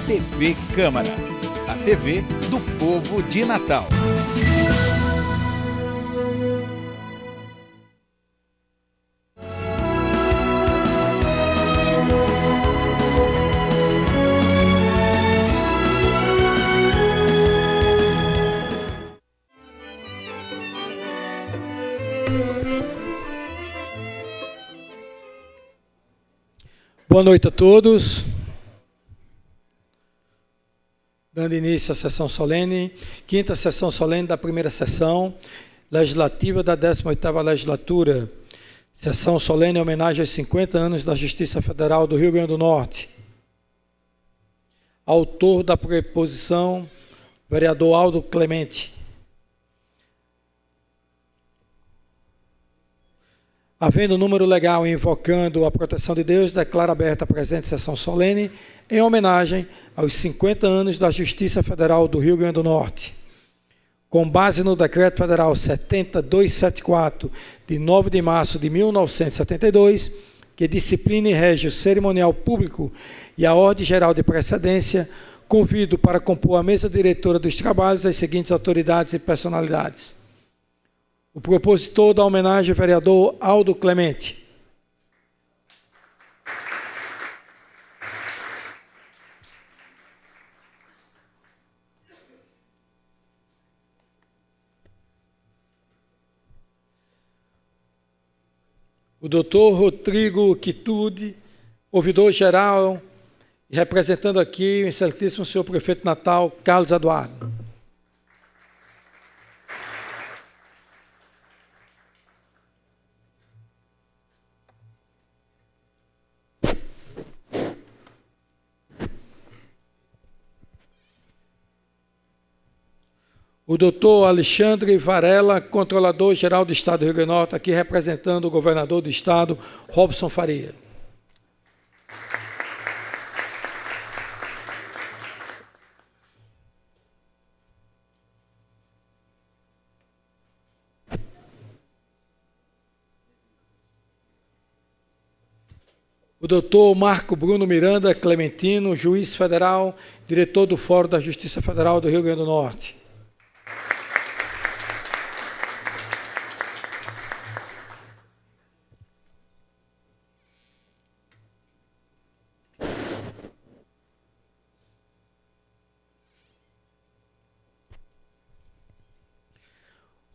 TV Câmara, a TV do povo de Natal. Boa noite a todos. Dando início à sessão solene, quinta sessão solene da primeira sessão legislativa da 18ª legislatura. Sessão solene em homenagem aos 50 anos da Justiça Federal do Rio Grande do Norte. Autor da proposição, vereador Aldo Clemente. Havendo número legal e invocando a proteção de Deus, declaro aberta a presente sessão solene em homenagem aos 50 anos da Justiça Federal do Rio Grande do Norte. Com base no Decreto Federal 70274, de 9 de março de 1972, que disciplina e rege o cerimonial público e a ordem geral de precedência, convido para compor a mesa diretora dos trabalhos as seguintes autoridades e personalidades. O propositor da homenagem, o vereador Aldo Clemente. O doutor Rodrigo Quitude, ouvidor-geral, e representando aqui o excelentíssimo senhor prefeito de Natal, Carlos Eduardo. O doutor Alexandre Varela, controlador-geral do Estado do Rio Grande do Norte, aqui representando o governador do Estado, Robson Faria. O doutor Marco Bruno Miranda Clementino, juiz federal, diretor do Fórum da Justiça Federal do Rio Grande do Norte.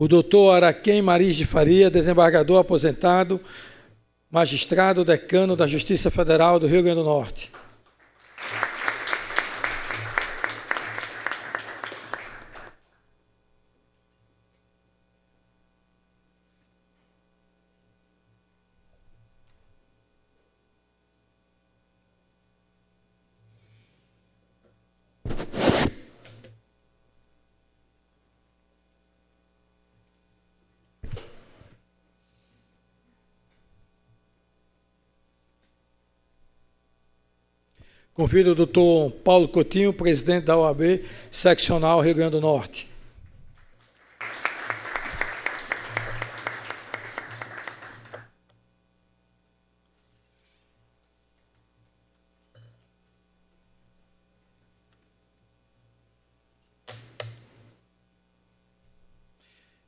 O doutor Araquém Mariz de Faria, desembargador aposentado, magistrado decano da Justiça Federal do Rio Grande do Norte. Convido o doutor Paulo Coutinho, presidente da OAB Seccional Rio Grande do Norte.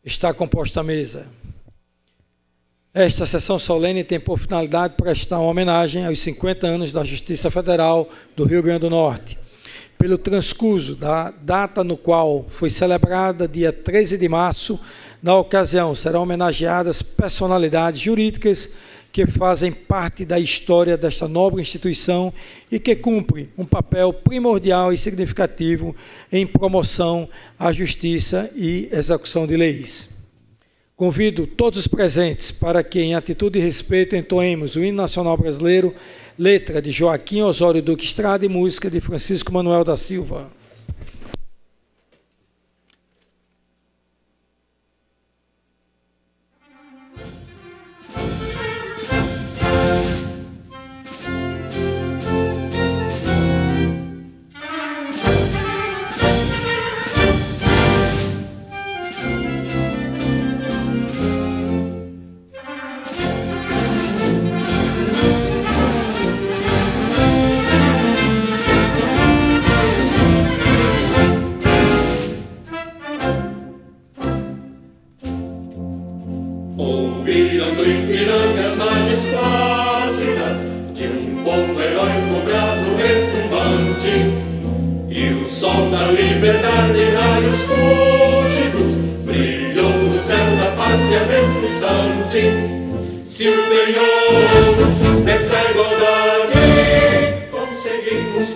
Está composta a mesa. Esta sessão solene tem por finalidade prestar uma homenagem aos 50 anos da Justiça Federal do Rio Grande do Norte, pelo transcurso da data no qual foi celebrada, dia 13 de março. Na ocasião, serão homenageadas personalidades jurídicas que fazem parte da história desta nobre instituição e que cumprem um papel primordial e significativo em promoção à justiça e execução de leis. Convido todos os presentes para que, em atitude de respeito, entoemos o hino nacional brasileiro, letra de Joaquim Osório Duque Estrada e música de Francisco Manuel da Silva.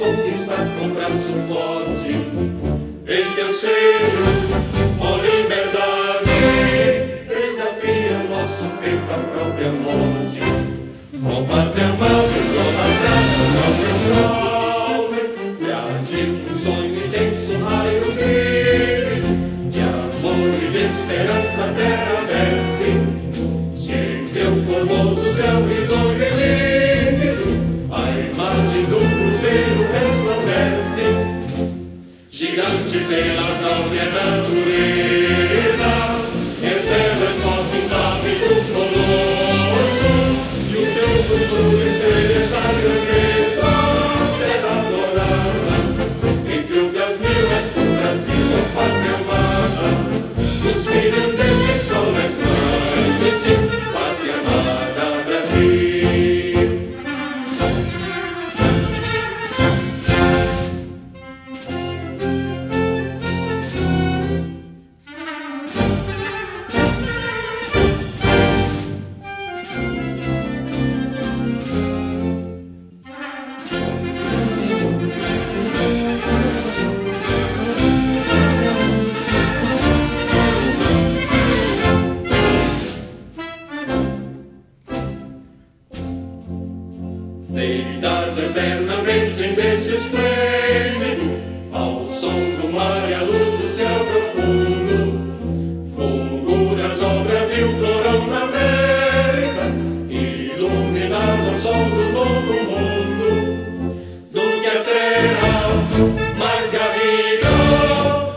conquistar com braço forte. Em teu seio, ó liberdade, desafia nosso peito à própria morte. Ó pátria amada, idolatrada, salve, salve, Brasil, um sonho intenso, raio brilho, de amor e de esperança a terra desce. Se em teu formoso céu risonho e límpido a imagem do cruzeiro resplandece, gigante pela própria natureza, estrelas forte impávido colosso, e o teu futuro espelha essa grandeza, terra adorada, entre outras mil és tu Brasil, ó pátria amada, os filhos deste sol és mãe de ti, pátria amada Brasil. Deitado eternamente em berço esplêndido, ao som do mar e à luz do céu profundo, fulguras ao Brasil, florão da América, iluminado ao sol do novo mundo, do que a terra mais garrida,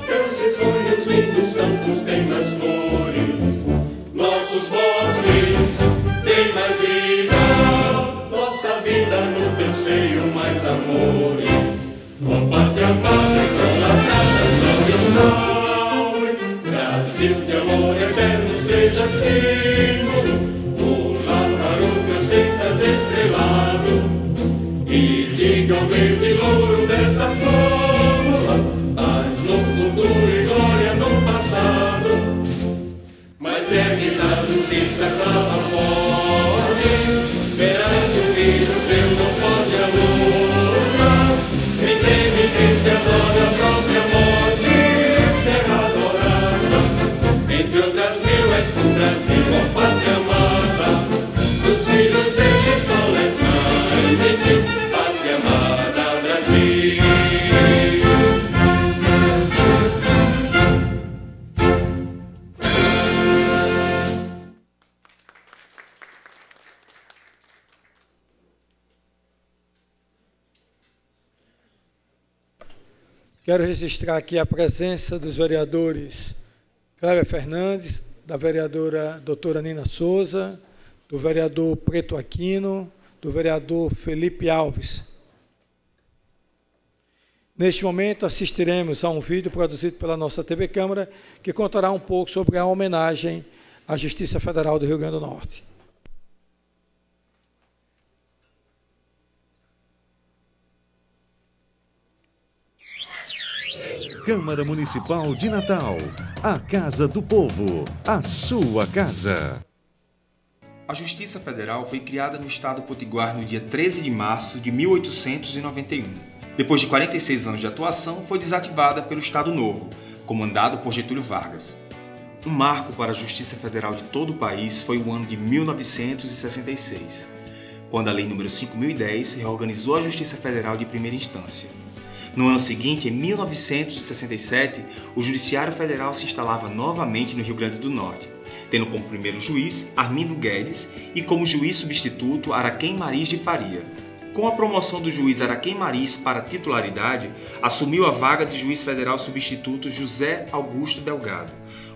seus risonhos lindos campos têm mais flores, nossos bosques têm mais vida, nossa vida no teu seio mais amores. Ó pátria amada, idolatrada, salve, salve, Brasil de amor eterno seja símbolo, o lácaro que ostentas estrelado, e diga ao verde louro desta fórmula, paz no futuro e glória no passado, mas ergues na justiça clama forte, verás que o filho teu não pode a luta, quem teme, quem te adora a própria morte, terra adorada, entre outras mil és tu Brasil, ó pátria amada, dos filhos deste sol és mãe de ti, pátria amada Brasil. Quero registrar aqui a presença dos vereadores Cléber Fernandes, da vereadora doutora Nina Souza, do vereador Preto Aquino, do vereador Felipe Alves. Neste momento, assistiremos a um vídeo produzido pela nossa TV Câmara, que contará um pouco sobre a homenagem à Justiça Federal do Rio Grande do Norte. Câmara Municipal de Natal, a Casa do Povo, a sua casa. A Justiça Federal foi criada no estado potiguar no dia 13 de março de 1891. Depois de 46 anos de atuação, foi desativada pelo Estado Novo, comandado por Getúlio Vargas. Um marco para a Justiça Federal de todo o país foi o ano de 1966, quando a Lei nº 5.010 reorganizou a Justiça Federal de primeira instância. No ano seguinte, em 1967, o Judiciário Federal se instalava novamente no Rio Grande do Norte, tendo como primeiro juiz Armindo Guedes e como juiz substituto Araquém Mariz de Faria. Com a promoção do juiz Araquém Mariz para a titularidade, assumiu a vaga de juiz federal substituto José Augusto Delgado,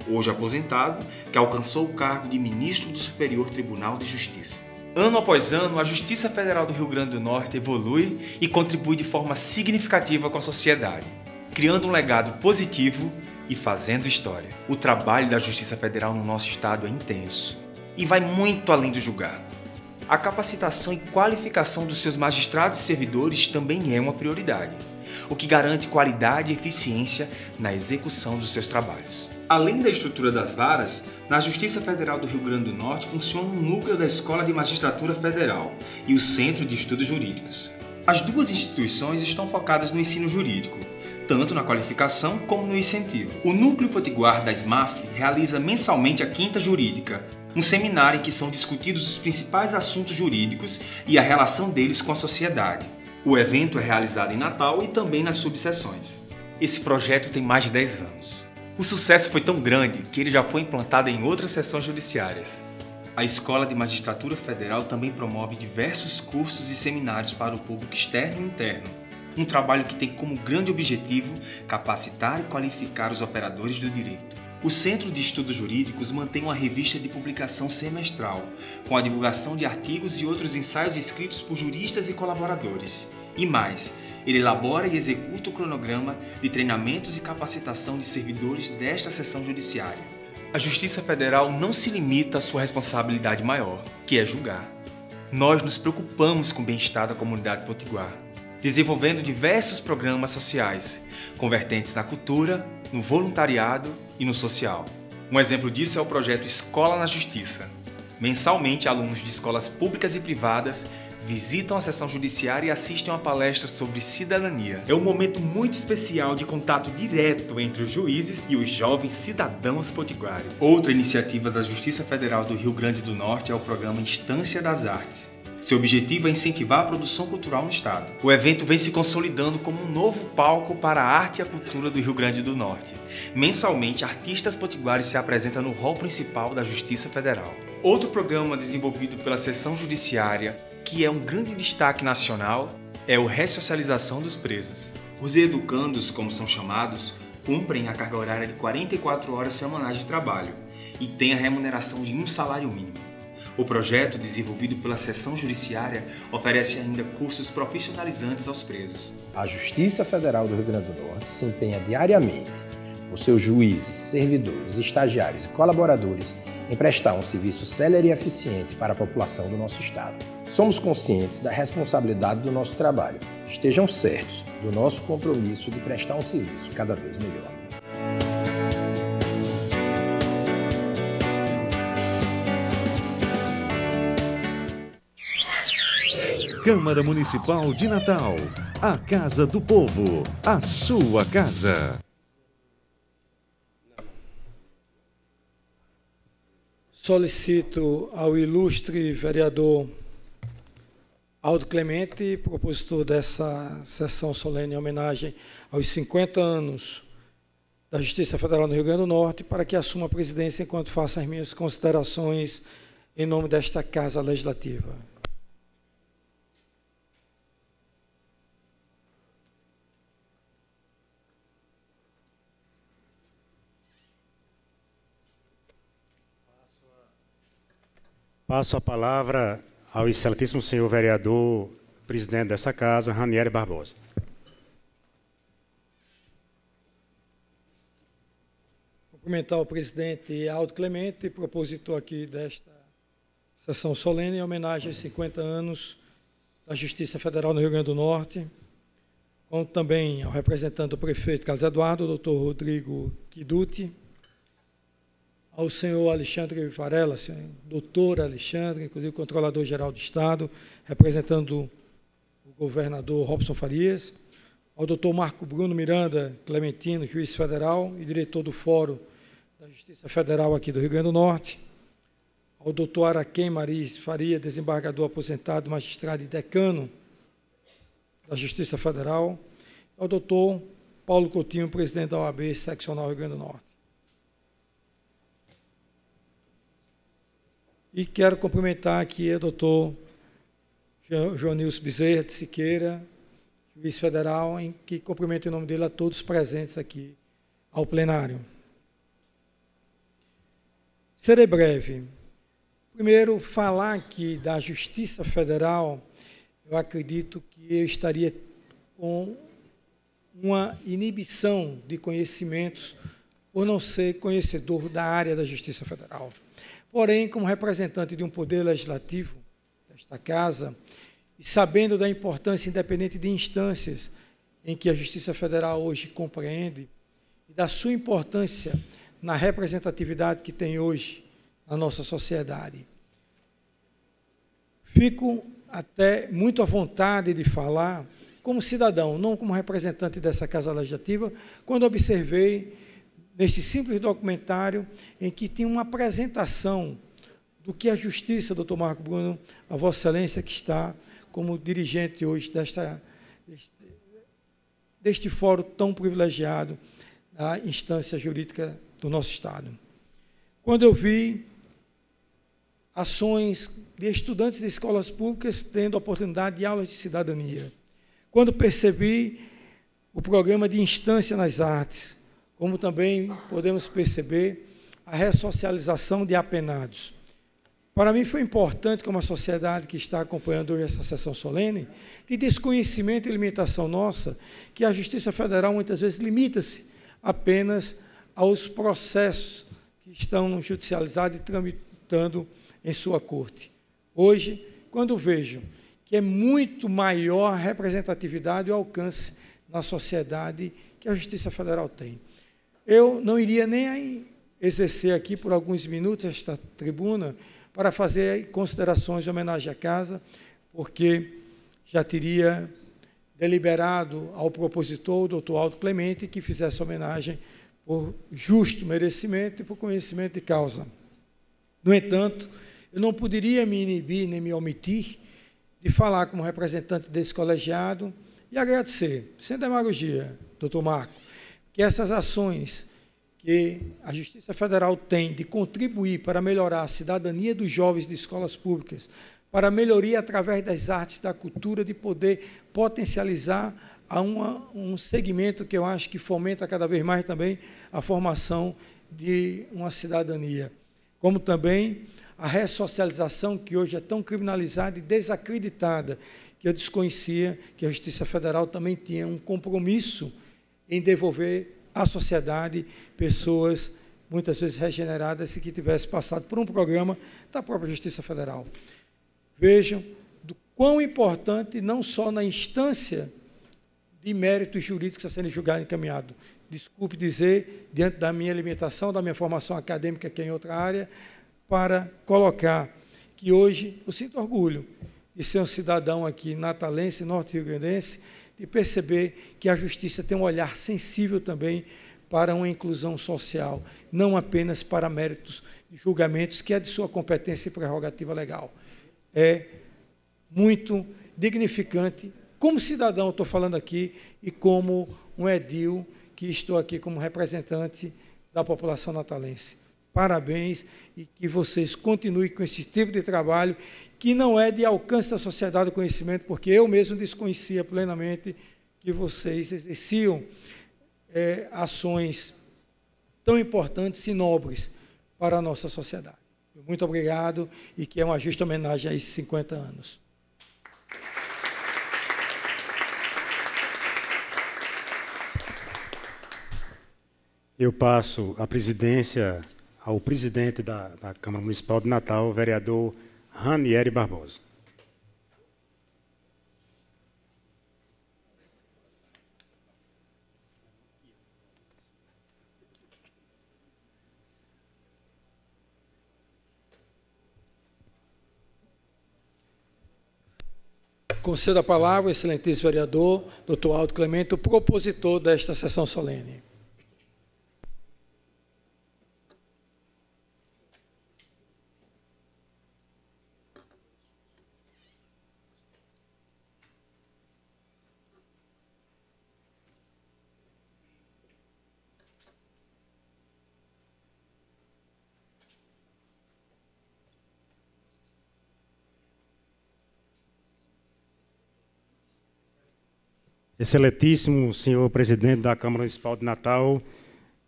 hoje aposentado, que alcançou o cargo de ministro do Superior Tribunal de Justiça. Ano após ano, a Justiça Federal do Rio Grande do Norte evolui e contribui de forma significativa com a sociedade, criando um legado positivo e fazendo história. O trabalho da Justiça Federal no nosso estado é intenso e vai muito além do julgado. A capacitação e qualificação dos seus magistrados e servidores também é uma prioridade, o que garante qualidade e eficiência na execução dos seus trabalhos. Além da estrutura das varas, na Justiça Federal do Rio Grande do Norte funciona um núcleo da Escola de Magistratura Federal e o Centro de Estudos Jurídicos. As duas instituições estão focadas no ensino jurídico, tanto na qualificação como no incentivo. O Núcleo Potiguar da SMAF realiza mensalmente a Quinta Jurídica, um seminário em que são discutidos os principais assuntos jurídicos e a relação deles com a sociedade. O evento é realizado em Natal e também nas subseções. Esse projeto tem mais de 10 anos. O sucesso foi tão grande que ele já foi implantado em outras seções judiciárias. A Escola de Magistratura Federal também promove diversos cursos e seminários para o público externo e interno. Um trabalho que tem como grande objetivo capacitar e qualificar os operadores do direito. O Centro de Estudos Jurídicos mantém uma revista de publicação semestral, com a divulgação de artigos e outros ensaios escritos por juristas e colaboradores. E mais, ele elabora e executa o cronograma de treinamentos e capacitação de servidores desta seção judiciária. A Justiça Federal não se limita à sua responsabilidade maior, que é julgar. Nós nos preocupamos com o bem-estar da comunidade potiguar, desenvolvendo diversos programas sociais, convertentes na cultura, no voluntariado e no social. Um exemplo disso é o projeto Escola na Justiça. Mensalmente, alunos de escolas públicas e privadas visitam a seção judiciária e assistem a uma palestra sobre cidadania. É um momento muito especial de contato direto entre os juízes e os jovens cidadãos potiguares. Outra iniciativa da Justiça Federal do Rio Grande do Norte é o programa Instância das Artes. Seu objetivo é incentivar a produção cultural no estado. O evento vem se consolidando como um novo palco para a arte e a cultura do Rio Grande do Norte. Mensalmente, artistas potiguares se apresentam no hall principal da Justiça Federal. Outro programa desenvolvido pela seção judiciária, que é um grande destaque nacional, é o Ressocialização dos Presos. Os educandos, como são chamados, cumprem a carga horária de 44 horas semanais de trabalho e têm a remuneração de um salário mínimo. O projeto, desenvolvido pela seção judiciária, oferece ainda cursos profissionalizantes aos presos. A Justiça Federal do Rio Grande do Norte se empenha diariamente, por seus juízes, servidores, estagiários e colaboradores, em prestar um serviço célere e eficiente para a população do nosso estado. Somos conscientes da responsabilidade do nosso trabalho. Estejam certos do nosso compromisso de prestar um serviço cada vez melhor. Câmara Municipal de Natal, a Casa do Povo, a sua casa. Solicito ao ilustre vereador Aldo Clemente, propositor dessa sessão solene em homenagem aos 50 anos da Justiça Federal no Rio Grande do Norte, para que assuma a presidência enquanto faço as minhas considerações em nome desta Casa Legislativa. Passo a palavra ao excelentíssimo senhor vereador, presidente dessa casa, Ranieri Barbosa. Cumprimentar o presidente Aldo Clemente, propositor aqui desta sessão solene em homenagem aos 50 anos da Justiça Federal no Rio Grande do Norte, como também ao representante do prefeito Carlos Eduardo, doutor Rodrigo Kiduti, ao senhor Alexandre Varela, doutor Alexandre, inclusive controlador-geral do Estado, representando o governador Robson Farias, ao doutor Marco Bruno Miranda Clementino, juiz federal e diretor do Fórum da Justiça Federal aqui do Rio Grande do Norte, ao doutor Araquém Maris Faria, desembargador aposentado, magistrado e decano da Justiça Federal, ao doutor Paulo Coutinho, presidente da OAB Seccional Rio Grande do Norte. E quero cumprimentar aqui o doutor Joanilson Bezerra de Siqueira, juiz federal, em que cumprimento em nome dele a todos presentes aqui ao plenário. Serei breve. Primeiro, falar aqui da Justiça Federal, eu acredito que eu estaria com uma inibição de conhecimentos por não ser conhecedor da área da Justiça Federal. Porém, como representante de um poder legislativo desta casa, e sabendo da importância independente de instâncias em que a Justiça Federal hoje compreende, e da sua importância na representatividade que tem hoje na nossa sociedade, fico até muito à vontade de falar como cidadão, não como representante dessa Casa Legislativa, quando observei neste simples documentário em que tinha uma apresentação do que a Justiça, doutor Marco Bruno, a Vossa Excelência que está como dirigente hoje deste fórum tão privilegiado da instância jurídica do nosso Estado. Quando eu vi ações de estudantes de escolas públicas tendo oportunidade de aulas de cidadania, quando percebi o programa de instância nas artes, como também podemos perceber a ressocialização de apenados. Para mim foi importante, como a sociedade que está acompanhando hoje essa sessão solene, de desconhecimento e limitação nossa, que a Justiça Federal muitas vezes limita-se apenas aos processos que estão judicializados e tramitando em sua corte. Hoje, quando vejo que é muito maior a representatividade e o alcance na sociedade que a Justiça Federal tem. Eu não iria nem exercer aqui por alguns minutos esta tribuna para fazer considerações de homenagem à casa, porque já teria deliberado ao propositor, o doutor Aldo Clemente, que fizesse homenagem por justo merecimento e por conhecimento de causa. No entanto, eu não poderia me inibir nem me omitir de falar como representante desse colegiado e agradecer, sem demagogia, doutor Marco, que essas ações que a Justiça Federal tem de contribuir para melhorar a cidadania dos jovens de escolas públicas, para a melhoria através das artes, da cultura, de poder potencializar a um segmento que eu acho que fomenta cada vez mais também a formação de uma cidadania, como também a ressocialização que hoje é tão criminalizada e desacreditada, que eu desconhecia que a Justiça Federal também tinha um compromisso em devolver à sociedade pessoas, muitas vezes regeneradas, e que tivessem passado por um programa da própria Justiça Federal. Vejam do quão importante, não só na instância de méritos jurídicos a serem julgados e encaminhados. Desculpe dizer, diante da minha limitação, da minha formação acadêmica, que é em outra área, para colocar que hoje eu sinto orgulho de ser um cidadão aqui natalense, norte-riograndense, de perceber que a justiça tem um olhar sensível também para uma inclusão social, não apenas para méritos de julgamentos, que é de sua competência e prerrogativa legal. É muito dignificante, como cidadão, estou falando aqui, e como um edil, que estou aqui como representante da população natalense. Parabéns, e que vocês continuem com esse tipo de trabalho, que não é de alcance da sociedade do conhecimento, porque eu mesmo desconhecia plenamente que vocês exerciam ações tão importantes e nobres para a nossa sociedade. Muito obrigado, e que é uma justa homenagem a esses 50 anos. Eu passo a presidência ao presidente da Câmara Municipal de Natal, o vereador Ranieri Barbosa. Concedo a palavra ao excelentíssimo vereador, doutor Aldo Clemente, o propositor desta sessão solene. Excelentíssimo senhor presidente da Câmara Municipal de Natal,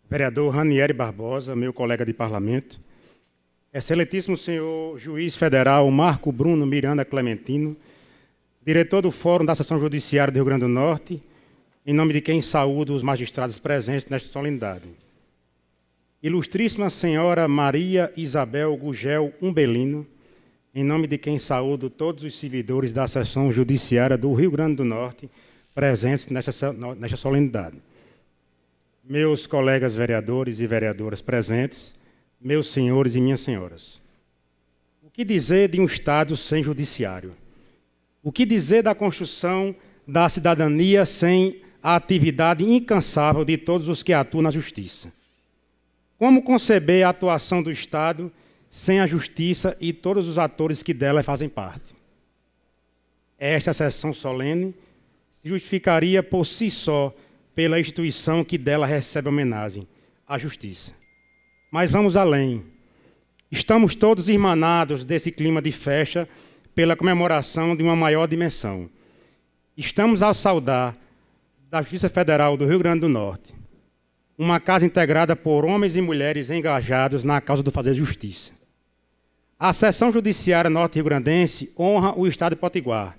vereador Ranieri Barbosa, meu colega de parlamento, excelentíssimo senhor juiz federal Marco Bruno Miranda Clementino, diretor do Fórum da Seção Judiciária do Rio Grande do Norte, em nome de quem saúdo os magistrados presentes nesta solenidade. Ilustríssima senhora Maria Isabel Gugel Umbelino, em nome de quem saúdo todos os servidores da Seção Judiciária do Rio Grande do Norte, presentes nesta solenidade. Meus colegas vereadores e vereadoras presentes, meus senhores e minhas senhoras. O que dizer de um Estado sem judiciário? O que dizer da construção da cidadania sem a atividade incansável de todos os que atuam na justiça? Como conceber a atuação do Estado sem a justiça e todos os atores que dela fazem parte? Esta sessão solene se justificaria por si só pela instituição que dela recebe homenagem, a justiça. Mas vamos além. Estamos todos irmanados desse clima de festa pela comemoração de uma maior dimensão. Estamos a saudar da Justiça Federal do Rio Grande do Norte, uma casa integrada por homens e mulheres engajados na causa do fazer justiça. A Seção Judiciária Norte-Rio-Grandense honra o Estado de Potiguar,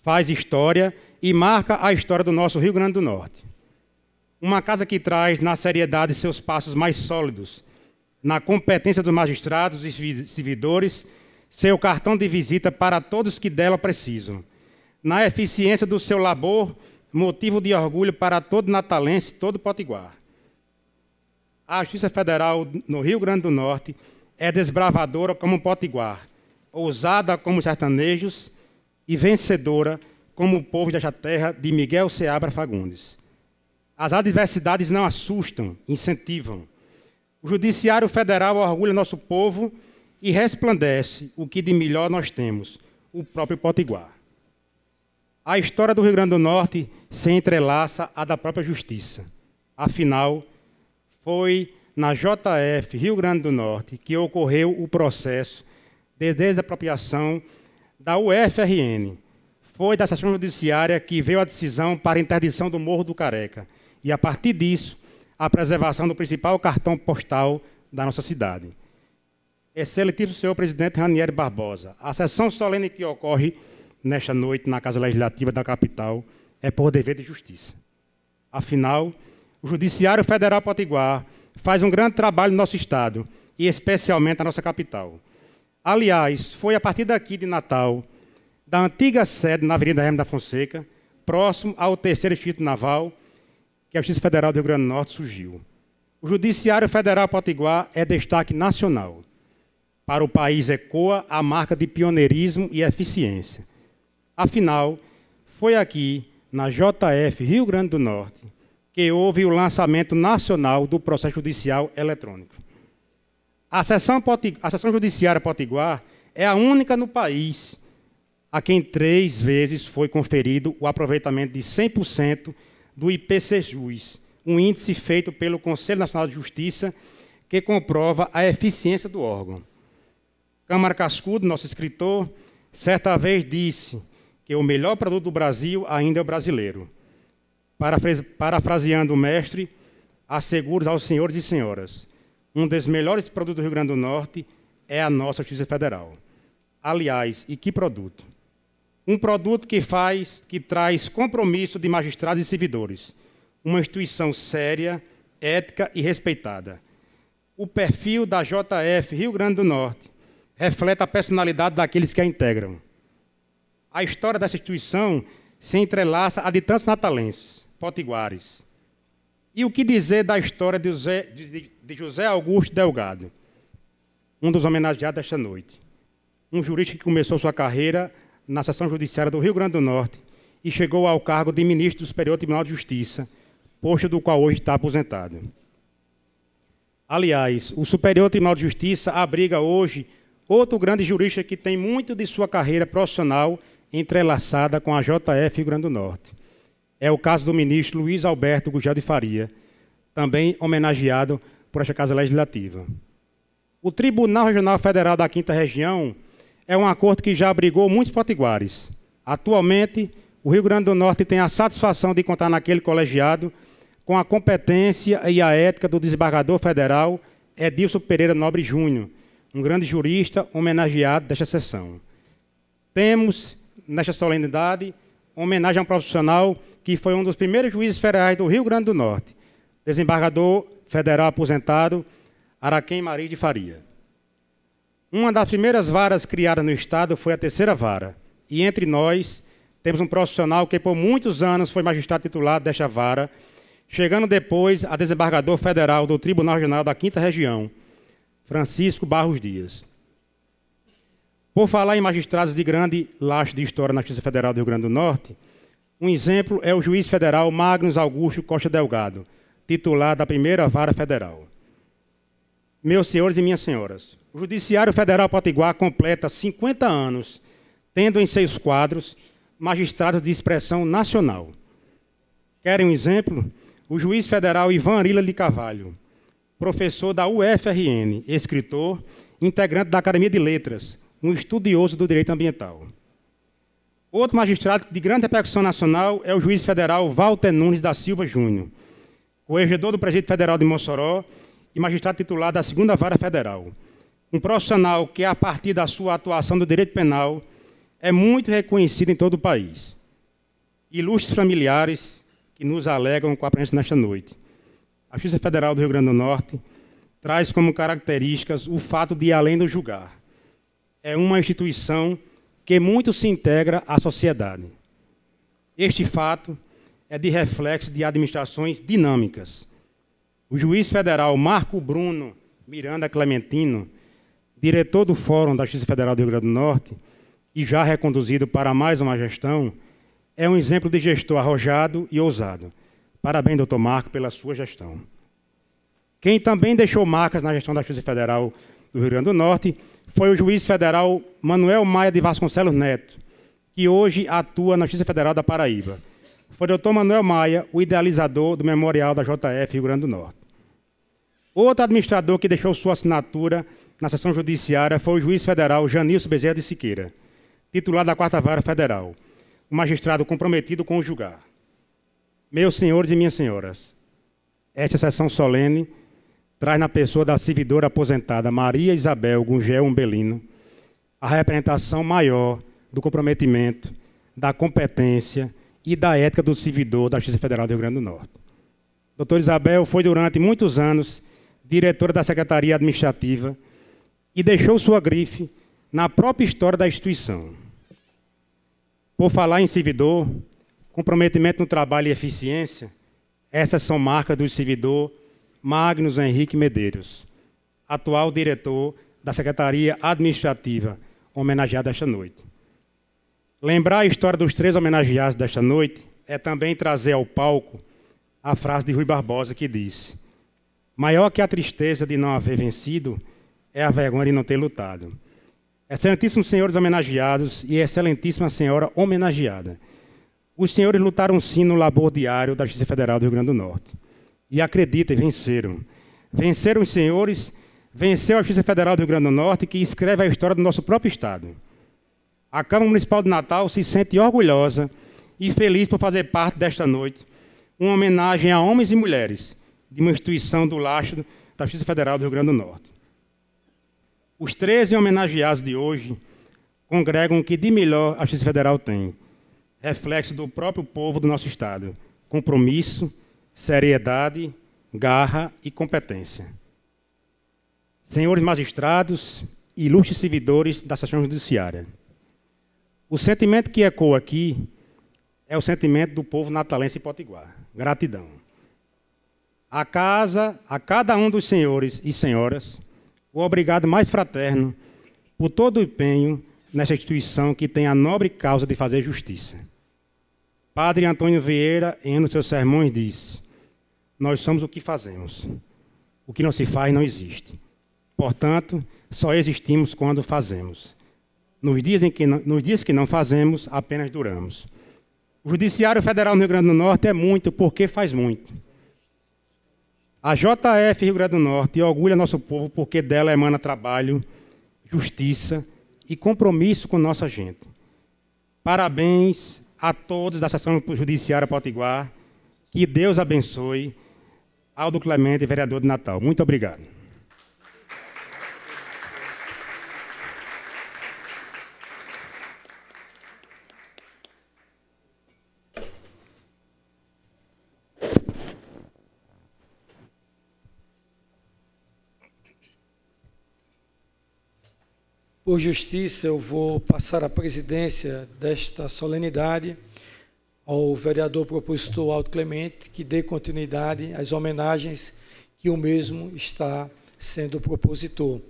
faz história e marca a história do nosso Rio Grande do Norte. Uma casa que traz na seriedade seus passos mais sólidos, na competência dos magistrados e servidores, seu cartão de visita para todos que dela precisam, na eficiência do seu labor, motivo de orgulho para todo natalense, todo potiguar. A Justiça Federal no Rio Grande do Norte é desbravadora como potiguar, ousada como sertanejos e vencedora como o povo desta terra de Miguel Seabra Fagundes. As adversidades não assustam, incentivam. O Judiciário Federal orgulha nosso povo e resplandece o que de melhor nós temos, o próprio potiguar. A história do Rio Grande do Norte se entrelaça à da própria justiça. Afinal, foi na JF Rio Grande do Norte que ocorreu o processo de desapropriação da UFRN. Foi da Seção Judiciária que veio a decisão para a interdição do Morro do Careca e, a partir disso, a preservação do principal cartão postal da nossa cidade. Excelentíssimo senhor presidente Ranieri Barbosa, a sessão solene que ocorre nesta noite na Casa Legislativa da capital é por dever de justiça. Afinal, o Judiciário Federal Potiguar faz um grande trabalho no nosso Estado e especialmente na nossa capital. Aliás, foi a partir daqui de Natal, da antiga sede na Avenida Hermes da Fonseca, próximo ao 3º Distrito Naval, que a Justiça Federal do Rio Grande do Norte surgiu. O Judiciário Federal Potiguar é destaque nacional. Para o país ecoa a marca de pioneirismo e eficiência. Afinal, foi aqui, na JF Rio Grande do Norte, que houve o lançamento nacional do processo judicial eletrônico. A Seção Judiciária Potiguar é a única no país a quem 3 vezes foi conferido o aproveitamento de 100% do IPCJus, um índice feito pelo Conselho Nacional de Justiça que comprova a eficiência do órgão. Câmara Cascudo, nosso escritor, certa vez disse que o melhor produto do Brasil ainda é o brasileiro. Parafraseando o mestre, asseguro aos senhores e senhoras, um dos melhores produtos do Rio Grande do Norte é a nossa Justiça Federal. Aliás, e que produto? Um produto que traz compromisso de magistrados e servidores, uma instituição séria, ética e respeitada. O perfil da JF Rio Grande do Norte reflete a personalidade daqueles que a integram. A história dessa instituição se entrelaça a de tantos natalenses, potiguares. E o que dizer da história de José Augusto Delgado, um dos homenageados desta noite? Um jurista que começou sua carreira na Seção Judiciária do Rio Grande do Norte e chegou ao cargo de ministro do Superior Tribunal de Justiça, posto do qual hoje está aposentado. Aliás, o Superior Tribunal de Justiça abriga hoje outro grande jurista que tem muito de sua carreira profissional entrelaçada com a JF Rio Grande do Norte. É o caso do ministro Luiz Alberto Gugel de Faria, também homenageado por esta Casa Legislativa. O Tribunal Regional Federal da 5ª Região é uma corte que já abrigou muitos potiguares. Atualmente, o Rio Grande do Norte tem a satisfação de contar naquele colegiado com a competência e a ética do desembargador federal Edilson Pereira Nobre Júnior, um grande jurista homenageado desta sessão. Temos, nesta solenidade, homenagem a um profissional que foi um dos primeiros juízes federais do Rio Grande do Norte, desembargador federal aposentado, Araquém Maria de Faria. Uma das primeiras varas criadas no Estado foi a 3ª Vara, e entre nós temos um profissional que por muitos anos foi magistrado titular desta vara, chegando depois a desembargador federal do Tribunal Regional da 5ª Região, Francisco Barros Dias. Por falar em magistrados de grande lastro de história na Justiça Federal do Rio Grande do Norte, um exemplo é o juiz federal Magnus Augusto Costa Delgado, titular da primeira vara federal. Meus senhores e minhas senhoras, o Judiciário Federal Potiguar completa 50 anos, tendo em seus quadros magistrados de expressão nacional. Querem um exemplo? O juiz federal Ivan Arila de Carvalho, professor da UFRN, escritor, integrante da Academia de Letras, um estudioso do direito ambiental. Outro magistrado de grande repercussão nacional é o juiz federal Walter Nunes da Silva Júnior, corregedor do Presídio Federal de Mossoró e magistrado titular da 2ª Vara Federal. Um profissional que, a partir da sua atuação do direito penal, é muito reconhecido em todo o país. Ilustres familiares que nos alegram com a presença nesta noite. A Justiça Federal do Rio Grande do Norte traz como características o fato de ir além do julgar. É uma instituição que muito se integra à sociedade. Este fato é de reflexo de administrações dinâmicas. O juiz federal Marco Bruno Miranda Clementino, diretor do Fórum da Justiça Federal do Rio Grande do Norte, e já reconduzido para mais uma gestão, é um exemplo de gestor arrojado e ousado. Parabéns, doutor Marco, pela sua gestão. Quem também deixou marcas na gestão da Justiça Federal do Rio Grande do Norte foi o juiz federal Manuel Maia de Vasconcelos Neto, que hoje atua na Justiça Federal da Paraíba. Foi o doutor Manuel Maia, o idealizador do memorial da JF Rio Grande do Norte. Outro administrador que deixou sua assinatura na sessão judiciária foi o juiz federal Janilson Bezerra de Siqueira, titular da 4ª Vara Federal, um magistrado comprometido com o julgar. Meus senhores e minhas senhoras, esta sessão solene traz na pessoa da servidora aposentada Maria Isabel Gungel Umbelino a representação maior do comprometimento, da competência e da ética do servidor da Justiça Federal do Rio Grande do Norte. Doutora Isabel foi durante muitos anos diretora da Secretaria Administrativa e deixou sua grife na própria história da instituição. Por falar em servidor, comprometimento no trabalho e eficiência, essas são marcas do servidor Magnus Henrique Medeiros, atual diretor da Secretaria Administrativa, homenageado esta noite. Lembrar a história dos 3 homenageados desta noite é também trazer ao palco a frase de Rui Barbosa que diz: maior que a tristeza de não haver vencido é a vergonha de não ter lutado. Excelentíssimos senhores homenageados e excelentíssima senhora homenageada, os senhores lutaram sim no labor diário da Justiça Federal do Rio Grande do Norte. E acreditem, venceram. Venceram os senhores, venceu a Justiça Federal do Rio Grande do Norte, que escreve a história do nosso próprio Estado. A Câmara Municipal de Natal se sente orgulhosa e feliz por fazer parte desta noite, uma homenagem a homens e mulheres de uma instituição do lastro da Justiça Federal do Rio Grande do Norte. Os 13 homenageados de hoje congregam o que de melhor a Justiça Federal tem, reflexo do próprio povo do nosso Estado, compromisso, seriedade, garra e competência. Senhores magistrados e ilustres servidores da sessão judiciária, o sentimento que ecoa aqui é o sentimento do povo natalense e potiguar. Gratidão. A cada um dos senhores e senhoras, o obrigado mais fraterno por todo o empenho nessa instituição que tem a nobre causa de fazer justiça. Padre Antônio Vieira, em um dos seus sermões, diz: nós somos o que fazemos. O que não se faz não existe. Portanto, só existimos quando fazemos. Nos dias que não fazemos, apenas duramos. O Judiciário Federal no Rio Grande do Norte é muito porque faz muito. A JF Rio Grande do Norte orgulha nosso povo porque dela emana trabalho, justiça e compromisso com nossa gente. Parabéns a todos da Seção Judiciária Potiguar. Que Deus abençoe. Aldo Clemente, vereador de Natal. Muito obrigado. Por justiça, eu vou passar a presidência desta solenidade ao vereador propositor Aldo Clemente, que dê continuidade às homenagens que o mesmo está sendo propositor.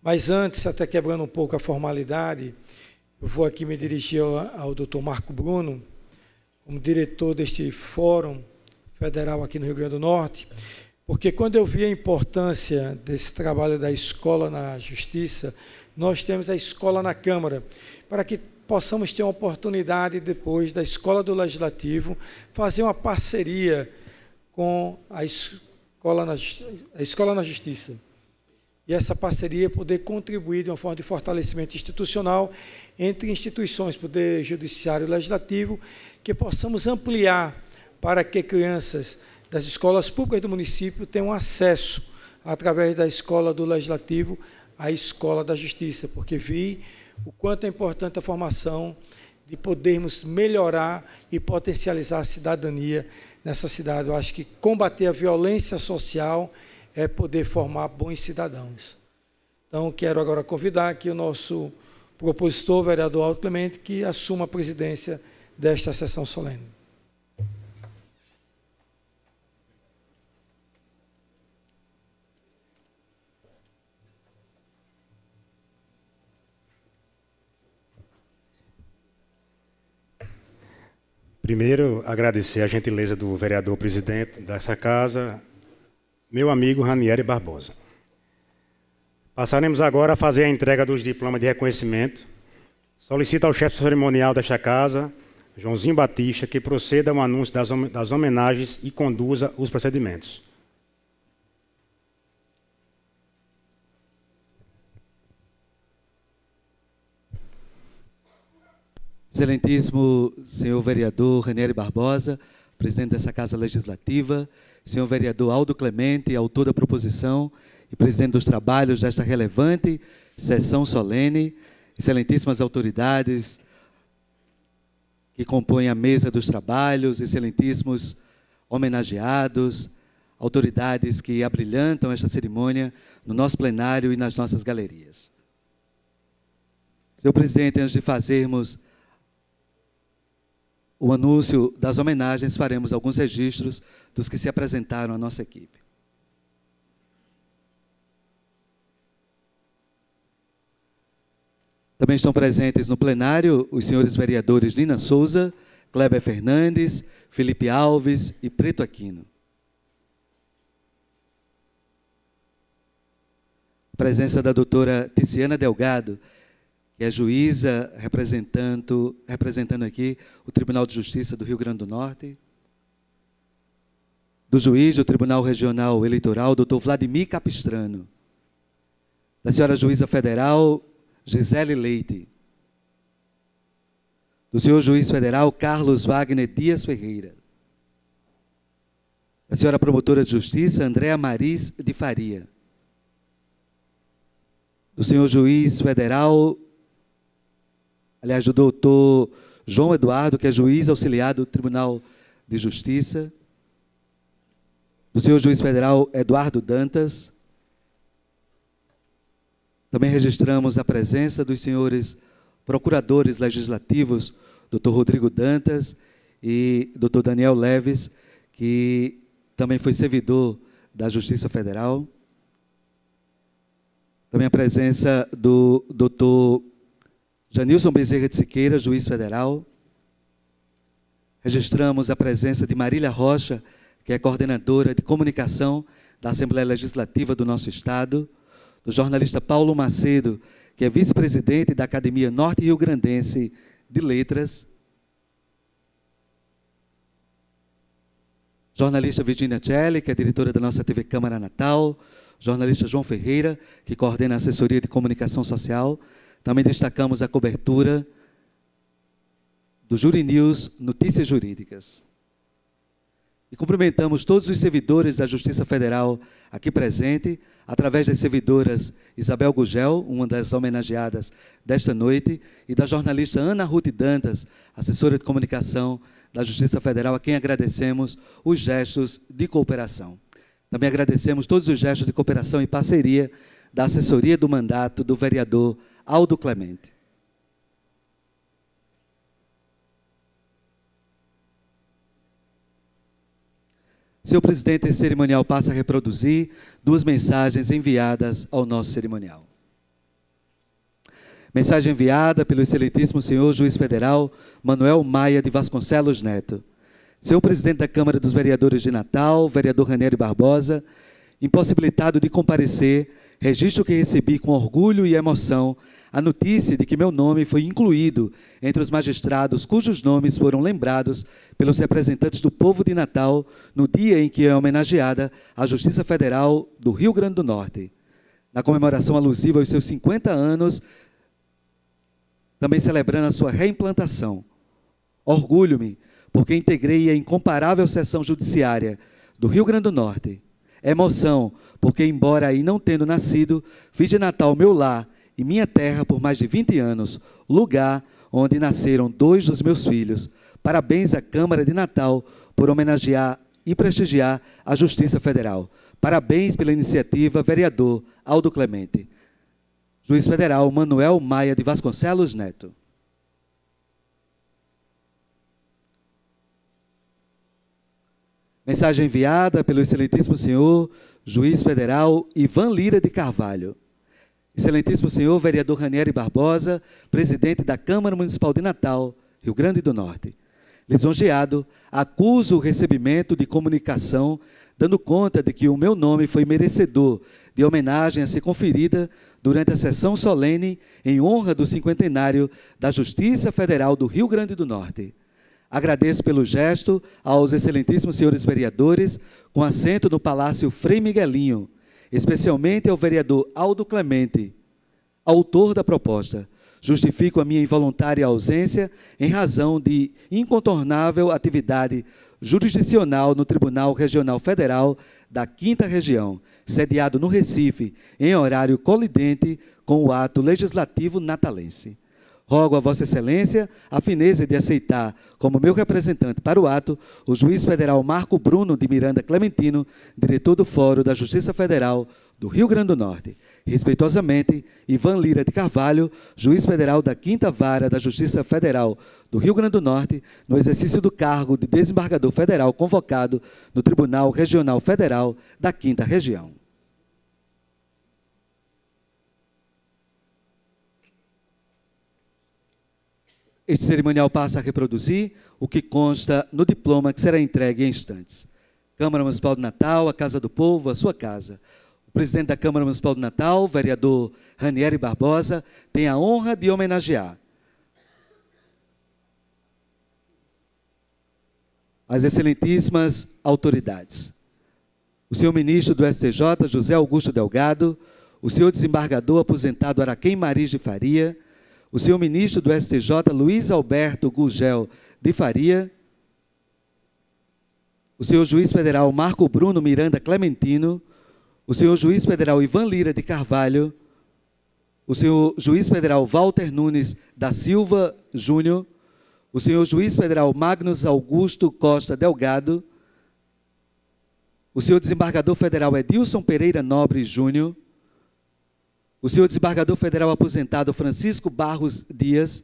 Mas antes, até quebrando um pouco a formalidade, eu vou aqui me dirigir ao Dr. Marco Bruno, como diretor deste Fórum Federal aqui no Rio Grande do Norte, porque quando eu vi a importância desse trabalho da escola na Justiça, nós temos a escola na Câmara, para que possamos ter uma oportunidade, depois da Escola do Legislativo, fazer uma parceria com a Escola na Justiça. E essa parceria poder contribuir de uma forma de fortalecimento institucional entre instituições, Poder Judiciário e Legislativo, que possamos ampliar para que crianças das escolas públicas do município tenham acesso, através da Escola do Legislativo, à Escola da Justiça, porque vi o quanto é importante a formação de podermos melhorar e potencializar a cidadania nessa cidade. Eu acho que combater a violência social é poder formar bons cidadãos. Então, quero agora convidar aqui o nosso propositor, o vereador Aldo Clemente, que assuma a presidência desta sessão solene. Primeiro, agradecer a gentileza do vereador presidente dessa casa, meu amigo Ranieri Barbosa. Passaremos agora a fazer a entrega dos diplomas de reconhecimento. Solicito ao chefe cerimonial desta casa, Joãozinho Batista, que proceda ao anúncio das homenagens e conduza os procedimentos. Excelentíssimo senhor vereador Ranieri Barbosa, presidente dessa Casa Legislativa, senhor vereador Aldo Clemente, autor da proposição e presidente dos trabalhos desta relevante sessão solene, excelentíssimas autoridades que compõem a mesa dos trabalhos, excelentíssimos homenageados, autoridades que abrilhantam esta cerimônia no nosso plenário e nas nossas galerias. Senhor presidente, antes de fazermos o anúncio das homenagens, faremos alguns registros dos que se apresentaram à nossa equipe. Também estão presentes no plenário os senhores vereadores Nina Souza, Kleber Fernandes, Felipe Alves e Preto Aquino. A presença da doutora Tiziana Delgado, que é juíza representando aqui o Tribunal de Justiça do Rio Grande do Norte. Do juiz do Tribunal Regional Eleitoral, doutor Vladimir Capistrano. Da senhora juíza federal, Gisele Leite. Do senhor juiz federal, Carlos Wagner Dias Ferreira. Da senhora promotora de justiça, Andréa Maris de Faria. Do senhor juiz federal, aliás, do doutor João Eduardo, que é juiz auxiliar do Tribunal de Justiça. Do senhor juiz federal Eduardo Dantas. Também registramos a presença dos senhores procuradores legislativos, doutor Rodrigo Dantas e doutor Daniel Leves, que também foi servidor da Justiça Federal. Também a presença do doutor Janilson Bezerra de Siqueira, juiz federal. Registramos a presença de Marília Rocha, que é coordenadora de comunicação da Assembleia Legislativa do nosso Estado. Do jornalista Paulo Macedo, que é vice-presidente da Academia Norte Rio Grandense de Letras. Jornalista Virginia Celli, que é diretora da nossa TV Câmara Natal. Jornalista João Ferreira, que coordena a assessoria de comunicação social. Também destacamos a cobertura do Juri News Notícias Jurídicas. E cumprimentamos todos os servidores da Justiça Federal aqui presente, através das servidoras Isabel Gugel, uma das homenageadas desta noite, e da jornalista Ana Ruth Dantas, assessora de comunicação da Justiça Federal, a quem agradecemos os gestos de cooperação. Também agradecemos todos os gestos de cooperação e parceria da assessoria do mandato do vereador Aldo Clemente. Senhor presidente, esse cerimonial passa a reproduzir duas mensagens enviadas ao nosso cerimonial. Mensagem enviada pelo excelentíssimo senhor juiz federal Manuel Maia de Vasconcelos Neto. Senhor presidente da Câmara dos Vereadores de Natal, vereador Ranieri Barbosa, impossibilitado de comparecer, registro que recebi com orgulho e emoção a notícia de que meu nome foi incluído entre os magistrados cujos nomes foram lembrados pelos representantes do povo de Natal no dia em que é homenageada a Justiça Federal do Rio Grande do Norte. Na comemoração alusiva aos seus 50 anos, também celebrando a sua reimplantação. Orgulho-me, porque integrei a incomparável seção judiciária do Rio Grande do Norte. Emoção, porque, embora aí não tendo nascido, fiz de Natal meu lar e minha terra por mais de 20 anos, lugar onde nasceram 2 dos meus filhos. Parabéns à Câmara de Natal por homenagear e prestigiar a Justiça Federal. Parabéns pela iniciativa, vereador Aldo Clemente. Juiz Federal Manuel Maia de Vasconcelos Neto. Mensagem enviada pelo excelentíssimo senhor Juiz Federal Ivan Lira de Carvalho. Excelentíssimo senhor vereador Ranieri Barbosa, presidente da Câmara Municipal de Natal, Rio Grande do Norte. Lisonjeado, acuso o recebimento de comunicação, dando conta de que o meu nome foi merecedor de homenagem a ser conferida durante a sessão solene em honra do cinquentenário da Justiça Federal do Rio Grande do Norte. Agradeço pelo gesto aos excelentíssimos senhores vereadores, com assento no Palácio Frei Miguelinho, especialmente ao vereador Aldo Clemente, autor da proposta. Justifico a minha involuntária ausência em razão de incontornável atividade jurisdicional no Tribunal Regional Federal da 5ª Região, sediado no Recife, em horário colidente com o ato legislativo natalense. Rogo a Vossa Excelência a fineza de aceitar como meu representante para o ato o juiz federal Marco Bruno de Miranda Clementino, diretor do Fórum da Justiça Federal do Rio Grande do Norte. Respeitosamente, Ivan Lira de Carvalho, juiz federal da 5ª Vara da Justiça Federal do Rio Grande do Norte, no exercício do cargo de desembargador federal convocado no Tribunal Regional Federal da 5ª Região. Este cerimonial passa a reproduzir o que consta no diploma que será entregue em instantes. Câmara Municipal de Natal, a Casa do Povo, a sua casa. O presidente da Câmara Municipal de Natal, vereador Ranieri Barbosa, tem a honra de homenagear as excelentíssimas autoridades. O senhor ministro do STJ, José Augusto Delgado, o senhor desembargador aposentado Araquém Mariz de Faria, o senhor ministro do STJ, Luiz Alberto Gugel de Faria, o senhor juiz federal Marco Bruno Miranda Clementino, o senhor juiz federal Ivan Lira de Carvalho, o senhor juiz federal Walter Nunes da Silva Júnior, o senhor juiz federal Magnus Augusto Costa Delgado, o senhor desembargador federal Edilson Pereira Nobre Júnior, o senhor desembargador federal aposentado Francisco Barros Dias,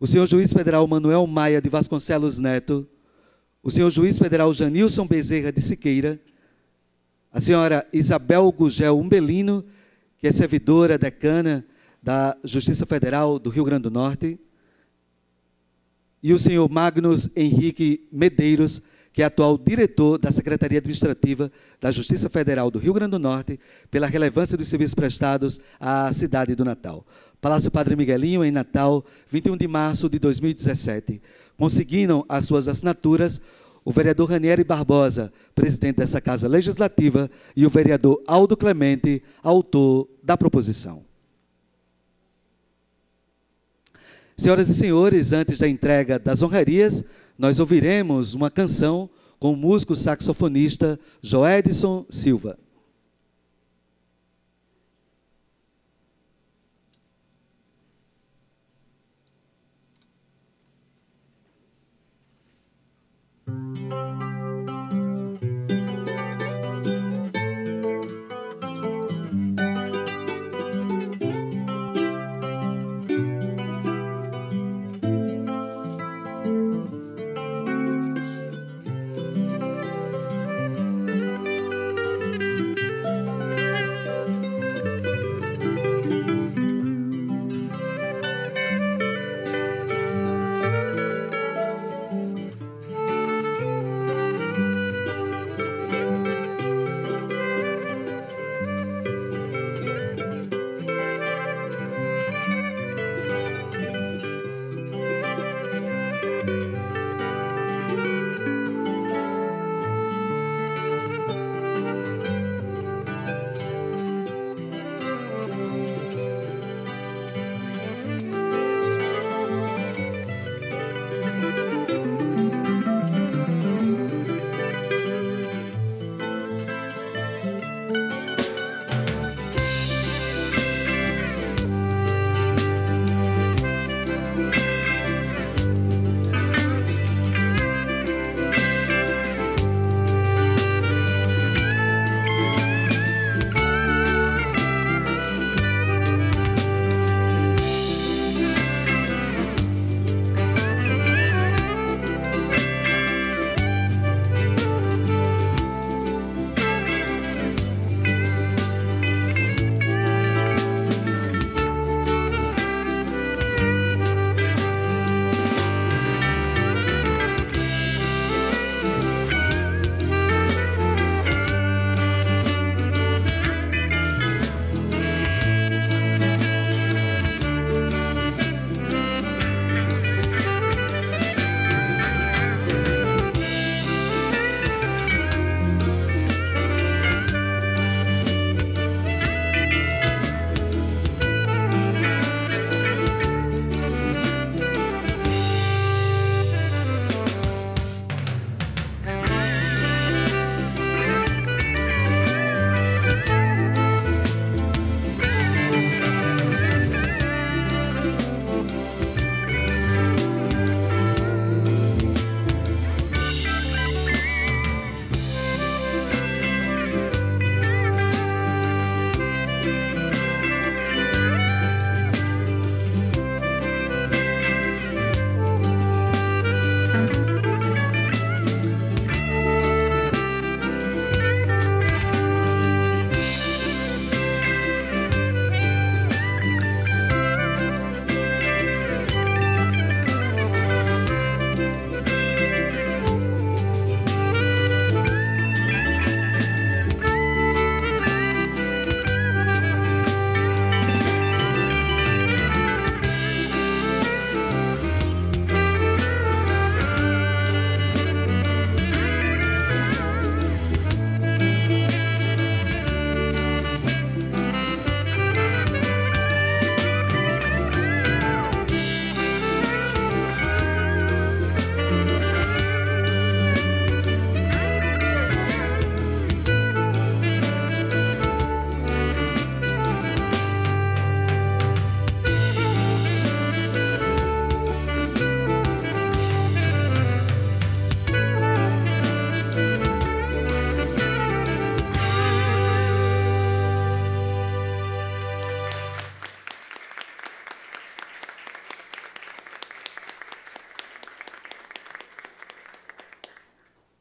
o senhor juiz federal Manuel Maia de Vasconcelos Neto, o senhor juiz federal Janilson Bezerra de Siqueira, a senhora Isabel Gugel Umbelino, que é servidora decana da Justiça Federal do Rio Grande do Norte, e o senhor Magnus Henrique Medeiros, que é atual diretor da Secretaria Administrativa da Justiça Federal do Rio Grande do Norte, pela relevância dos serviços prestados à cidade do Natal. Palácio Padre Miguelinho, em Natal, 21 de março de 2017. Consignaram as suas assinaturas o vereador Ranieri Barbosa, presidente dessa Casa Legislativa, e o vereador Aldo Clemente, autor da proposição. Senhoras e senhores, antes da entrega das honrarias, nós ouviremos uma canção com o músico saxofonista Joedson Silva.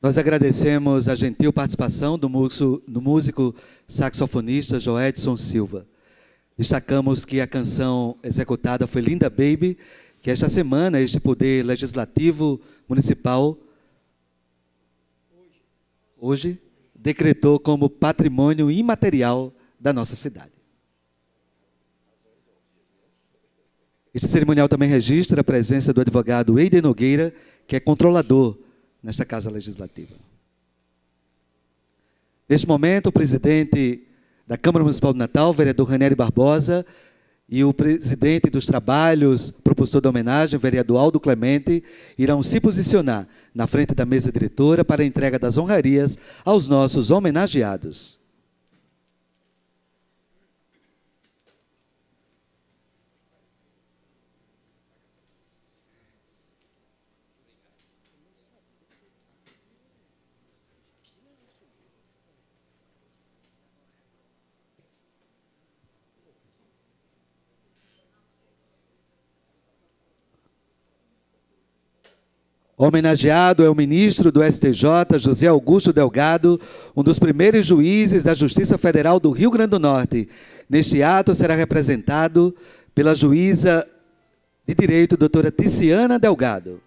Nós agradecemos a gentil participação do músico saxofonista Joedson Silva. Destacamos que a canção executada foi Linda Baby, que esta semana este Poder Legislativo Municipal hoje decretou como patrimônio imaterial da nossa cidade. Este cerimonial também registra a presença do advogado Eider Nogueira, que é controlador nesta Casa Legislativa. Neste momento, o presidente da Câmara Municipal de Natal, vereador Ranieri Barbosa, e o presidente dos trabalhos, propositor da homenagem, vereador Aldo Clemente, irão se posicionar na frente da mesa diretora para a entrega das honrarias aos nossos homenageados. Homenageado é o ministro do STJ, José Augusto Delgado, um dos primeiros juízes da Justiça Federal do Rio Grande do Norte. Neste ato será representado pela juíza de direito, doutora Ticiana Delgado.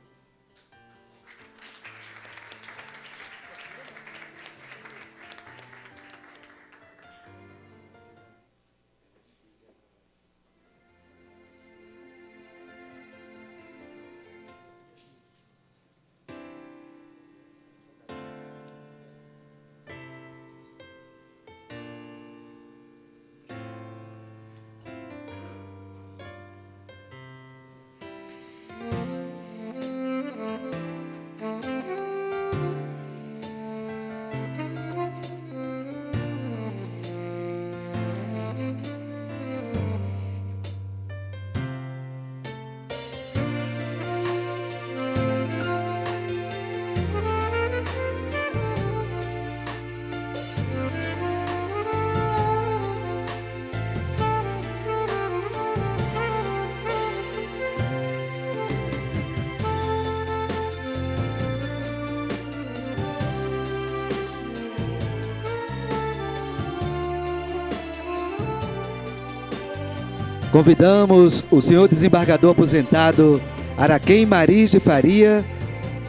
Convidamos o senhor desembargador aposentado Araquém Mariz de Faria,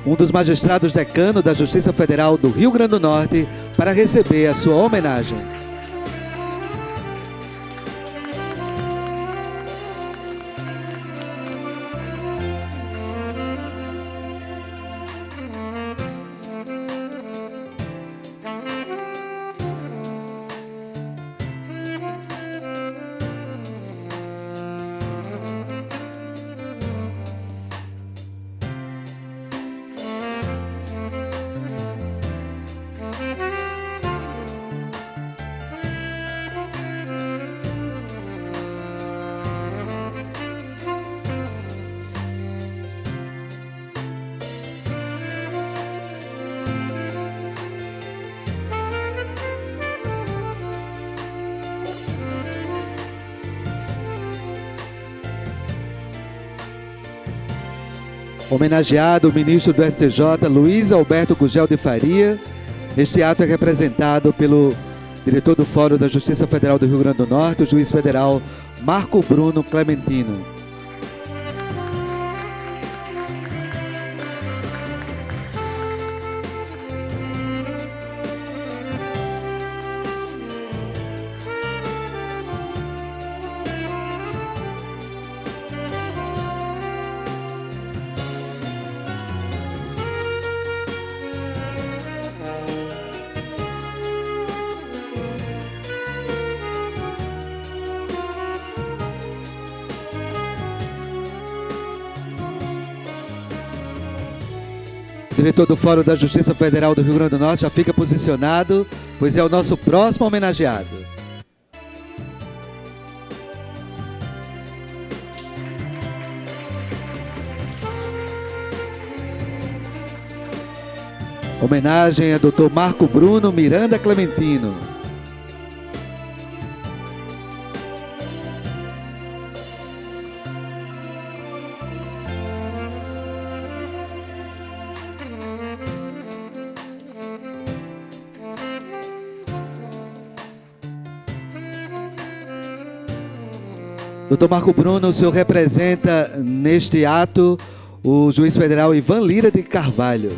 um dos magistrados decano da Justiça Federal do Rio Grande do Norte, para receber a sua homenagem. Homenageado o ministro do STJ, Luiz Alberto Gugel de Faria. Este ato é representado pelo diretor do Fórum da Justiça Federal do Rio Grande do Norte, o juiz federal Marco Bruno Clementino. Diretor do Fórum da Justiça Federal do Rio Grande do Norte já fica posicionado, pois é o nosso próximo homenageado. Homenagem a Dr. Marco Bruno Miranda Clementino. Doutor Marco Bruno, o senhor representa neste ato o juiz federal Ivan Lira de Carvalho.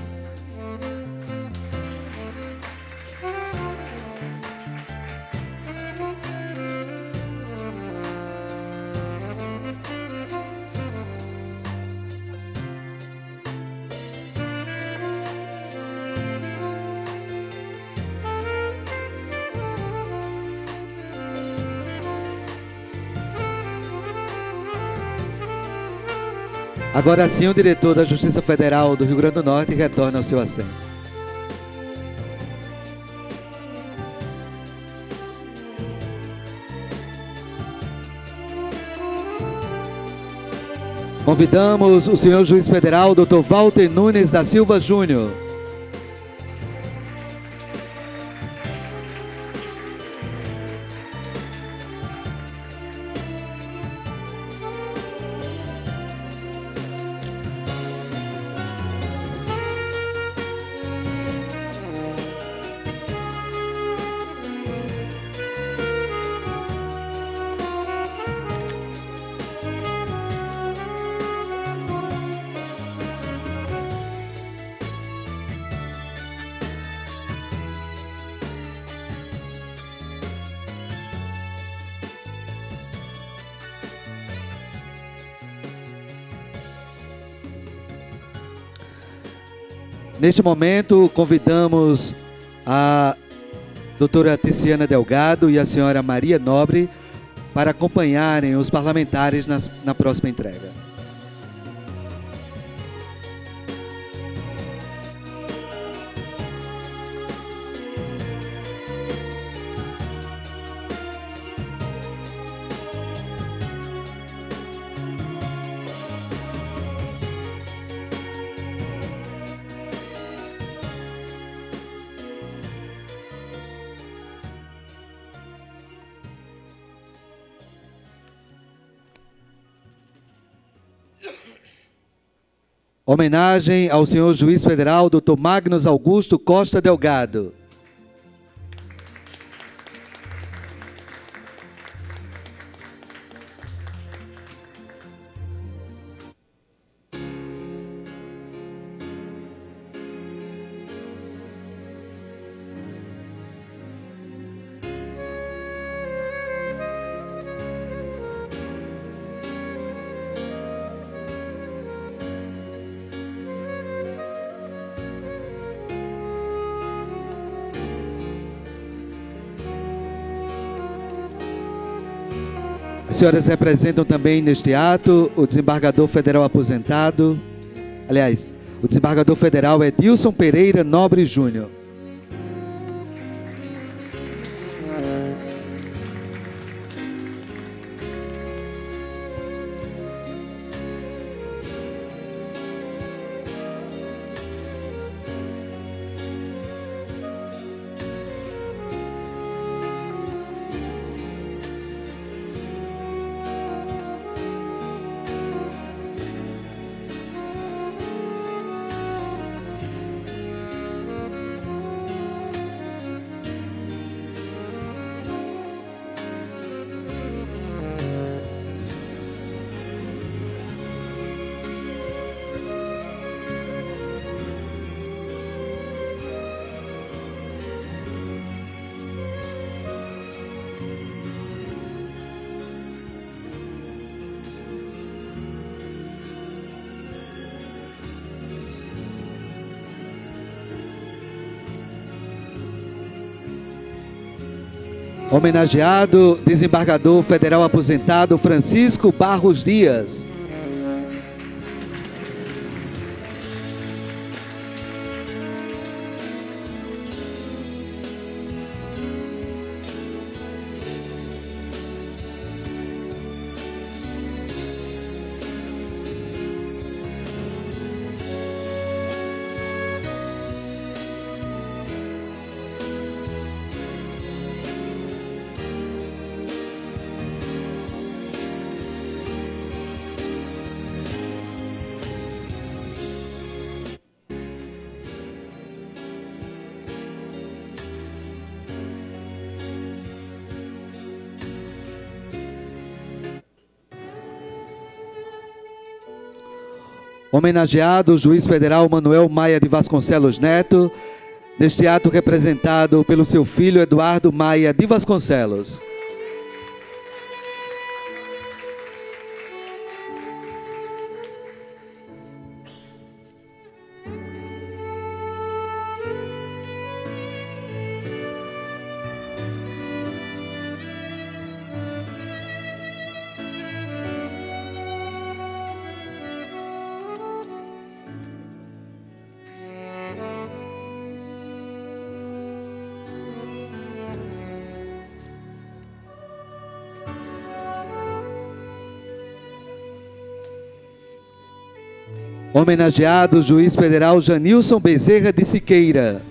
Agora sim, o diretor da Justiça Federal do Rio Grande do Norte retorna ao seu assento. Convidamos o senhor juiz federal, Dr. Walter Nunes da Silva Júnior. Neste momento, convidamos a doutora Tiziana Delgado e a senhora Maria Nobre para acompanharem os parlamentares na próxima entrega. Homenagem ao senhor juiz federal, Dr. Magnus Augusto Costa Delgado. As senhoras representam também neste ato o desembargador federal aposentado, aliás, o desembargador federal Edilson Pereira Nobre Júnior. Homenageado, desembargador federal aposentado Francisco Barros Dias. Homenageado o juiz federal Manuel Maia de Vasconcelos Neto, neste ato representado pelo seu filho Eduardo Maia de Vasconcelos. Homenageado o juiz federal Janilson Bezerra de Siqueira.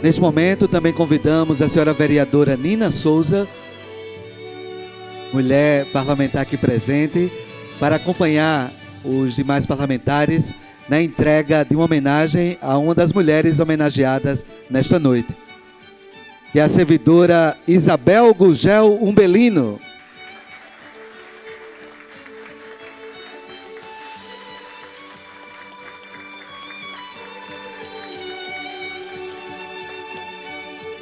Neste momento, também convidamos a senhora vereadora Nina Souza, mulher parlamentar aqui presente, para acompanhar os demais parlamentares na entrega de uma homenagem a uma das mulheres homenageadas nesta noite, que é a servidora Isabel Gugel Umbelino.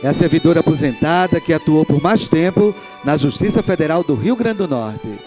É a servidora aposentada que atuou por mais tempo na Justiça Federal do Rio Grande do Norte.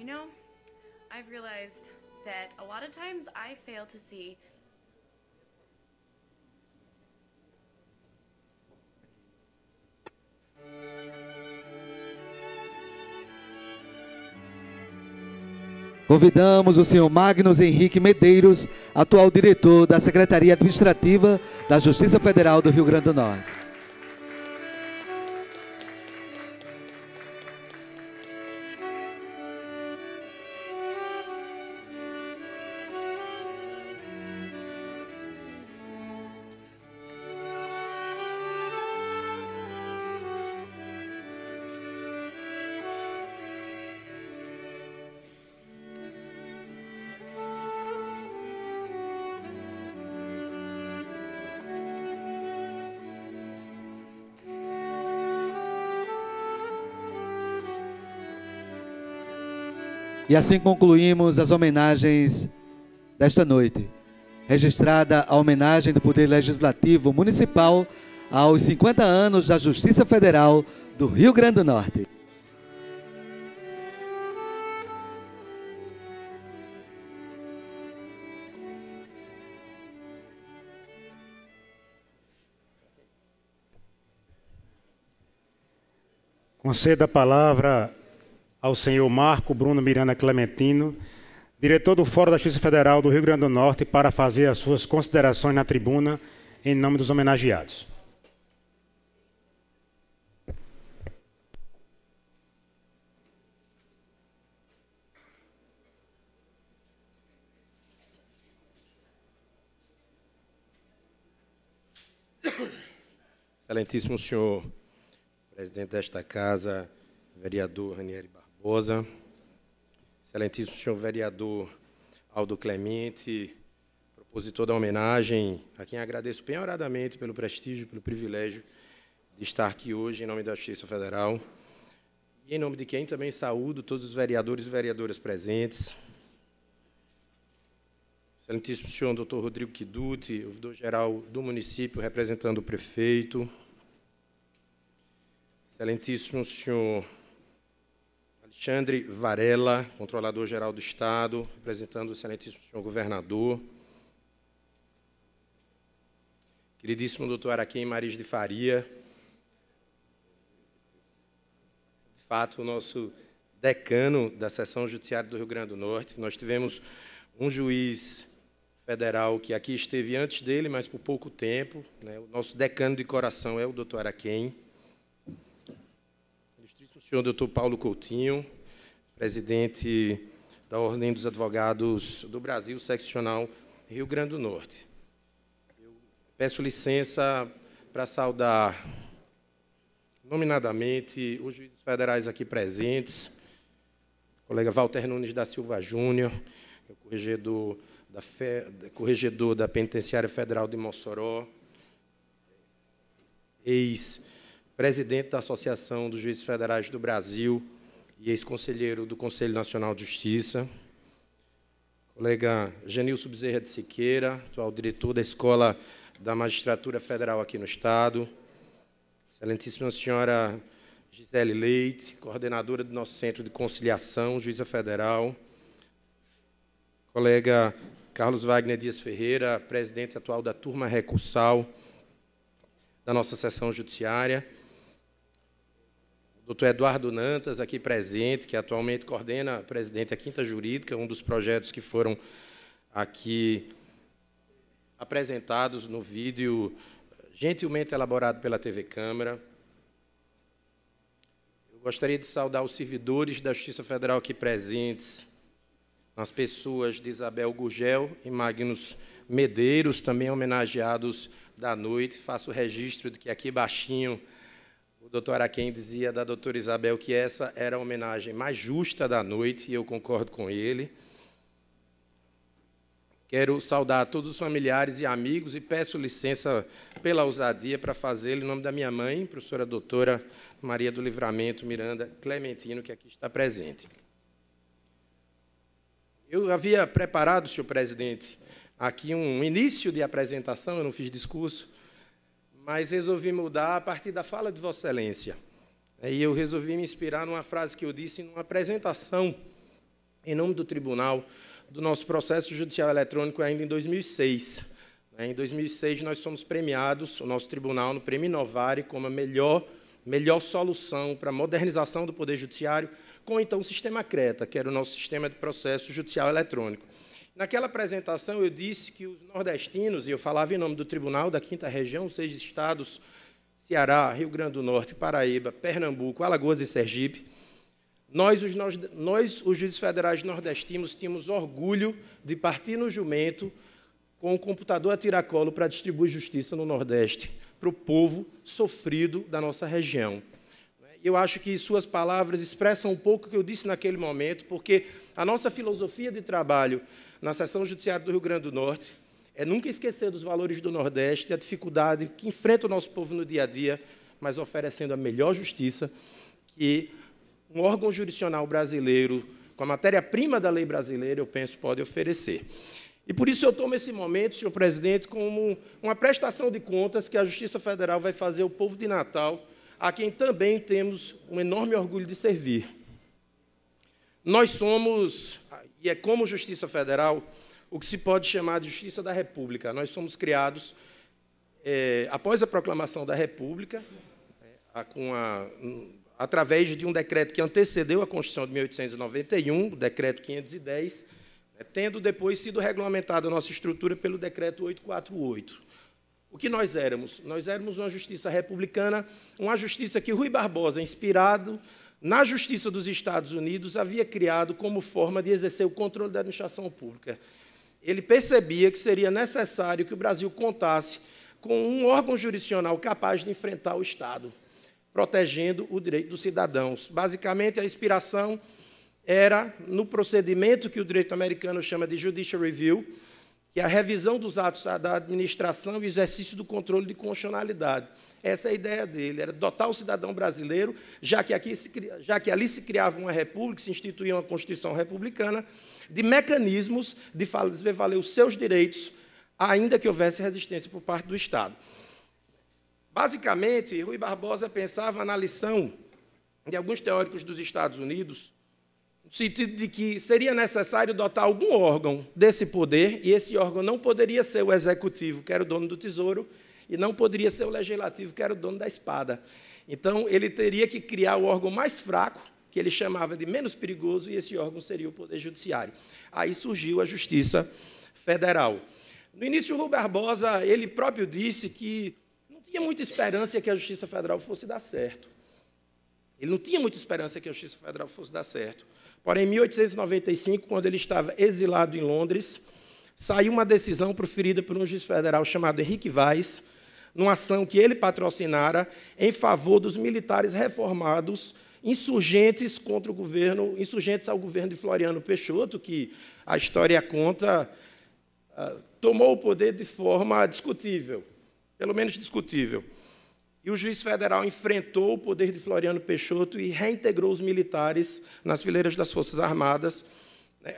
You know, I've realized that a lot of times I fail to see Convidamos o senhor Magnus Henrique Medeiros, atual diretor da Secretaria Administrativa da Justiça Federal do Rio Grande do Norte. E assim concluímos as homenagens desta noite. Registrada a homenagem do Poder Legislativo Municipal aos 50 anos da Justiça Federal do Rio Grande do Norte. Conceda a palavra ao senhor Marco Bruno Miranda Clementino, diretor do Fórum da Justiça Federal do Rio Grande do Norte, para fazer as suas considerações na tribuna em nome dos homenageados. Excelentíssimo senhor presidente desta casa, vereador Ranieri Barbosa, excelentíssimo senhor vereador Aldo Clemente, propositor da homenagem, a quem agradeço penhoradamente pelo prestígio, pelo privilégio de estar aqui hoje em nome da Justiça Federal, e em nome de quem também saúdo todos os vereadores e vereadoras presentes, excelentíssimo senhor Dr. Rodrigo Kiduti, ouvidor-geral do município, representando o prefeito, excelentíssimo senhor Alexandre Varela, controlador-geral do Estado, representando o excelentíssimo senhor governador, queridíssimo doutor Araquém Maris de Faria, de fato, o nosso decano da Seção Judiciária do Rio Grande do Norte. Nós tivemos um juiz federal que aqui esteve antes dele, mas por pouco tempo, né? O nosso decano de coração é o doutor Araquém. Ilustríssimo senhor doutor Paulo Coutinho, presidente da Ordem dos Advogados do Brasil, seccional Rio Grande do Norte. Eu peço licença para saudar, nominadamente, os juízes federais aqui presentes, o colega Walter Nunes da Silva Júnior, o corregedor da Penitenciária Federal de Mossoró, ex-presidente da Associação dos Juízes Federais do Brasil e ex-conselheiro do Conselho Nacional de Justiça, colega Genilson Bezerra de Siqueira, atual diretor da Escola da Magistratura Federal aqui no Estado, excelentíssima senhora Gisele Leite, coordenadora do nosso Centro de Conciliação, juíza federal, colega Carlos Wagner Dias Ferreira, presidente atual da turma recursal da nossa seção judiciária, o doutor Eduardo Nantas, aqui presente, que atualmente coordena, presidente da Quinta Jurídica, um dos projetos que foram aqui apresentados no vídeo gentilmente elaborado pela TV Câmara. Eu gostaria de saudar os servidores da Justiça Federal aqui presentes, as pessoas de Isabel Gurgel e Magnus Medeiros, também homenageados da noite. Faço o registro de que aqui baixinho o doutor Araquém dizia da doutora Isabel que essa era a homenagem mais justa da noite, e eu concordo com ele. Quero saudar todos os familiares e amigos e peço licença pela ousadia para fazê-lo em nome da minha mãe, professora doutora Maria do Livramento Miranda Clementino, que aqui está presente. Eu havia preparado, senhor presidente, aqui um início de apresentação, eu não fiz discurso, mas resolvi mudar a partir da fala de Vossa Excelência. E eu resolvi me inspirar numa frase que eu disse numa apresentação em nome do Tribunal do nosso processo judicial eletrônico ainda em 2006. Em 2006, nós fomos premiados, o nosso tribunal, no Prêmio Inovare, como a melhor solução para a modernização do Poder Judiciário, com, então, o Sistema CRETA, que era o nosso sistema de processo judicial eletrônico. Naquela apresentação, eu disse que os nordestinos, e eu falava em nome do Tribunal da Quinta Região, 6 estados, Ceará, Rio Grande do Norte, Paraíba, Pernambuco, Alagoas e Sergipe, nós, os juízes federais nordestinos, tínhamos orgulho de partir no jumento com o computador a tiracolo para distribuir justiça no Nordeste, para o povo sofrido da nossa região. Eu acho que suas palavras expressam um pouco o que eu disse naquele momento, porque a nossa filosofia de trabalho na Seção Judiciária do Rio Grande do Norte é nunca esquecer dos valores do Nordeste, a dificuldade que enfrenta o nosso povo no dia a dia, mas oferecendo a melhor justiça que um órgão jurisdicional brasileiro, com a matéria-prima da lei brasileira, eu penso, pode oferecer. E por isso eu tomo esse momento, senhor presidente, como uma prestação de contas que a Justiça Federal vai fazer ao povo de Natal, a quem também temos um enorme orgulho de servir. Nós somos, e é como Justiça Federal, o que se pode chamar de Justiça da República. Nós somos criados após a proclamação da República, através de um decreto que antecedeu a Constituição de 1891, o Decreto 510, tendo depois sido regulamentada a nossa estrutura pelo Decreto 848. O que nós éramos? Nós éramos uma justiça republicana, uma justiça que Rui Barbosa, inspirado na justiça dos Estados Unidos, havia criado como forma de exercer o controle da administração pública. Ele percebia que seria necessário que o Brasil contasse com um órgão jurisdicional capaz de enfrentar o Estado, protegendo o direito dos cidadãos. Basicamente, a inspiração era no procedimento que o direito americano chama de judicial review, que é a revisão dos atos da administração e o exercício do controle de constitucionalidade. Essa é a ideia dele, era dotar o cidadão brasileiro, já que ali se criava uma república, se instituía uma Constituição republicana, de mecanismos de fazer valer os seus direitos, ainda que houvesse resistência por parte do Estado. Basicamente, Rui Barbosa pensava na lição de alguns teóricos dos Estados Unidos, no sentido de que seria necessário dotar algum órgão desse poder, e esse órgão não poderia ser o executivo, que era o dono do tesouro, e não poderia ser o legislativo, que era o dono da espada. Então, ele teria que criar o órgão mais fraco, que ele chamava de menos perigoso, e esse órgão seria o Poder Judiciário. Aí surgiu a Justiça Federal. No início, Rui Barbosa, ele próprio disse que não tinha muita esperança que a Justiça Federal fosse dar certo. Ele não tinha muita esperança que a Justiça Federal fosse dar certo. Porém, em 1895, quando ele estava exilado em Londres, saiu uma decisão proferida por um juiz federal chamado Henrique Vaz, numa ação que ele patrocinara em favor dos militares reformados insurgentes contra o governo, insurgentes ao governo de Floriano Peixoto, que a história conta, tomou o poder de forma discutível, pelo menos discutível. E o juiz federal enfrentou o poder de Floriano Peixoto e reintegrou os militares nas fileiras das Forças Armadas.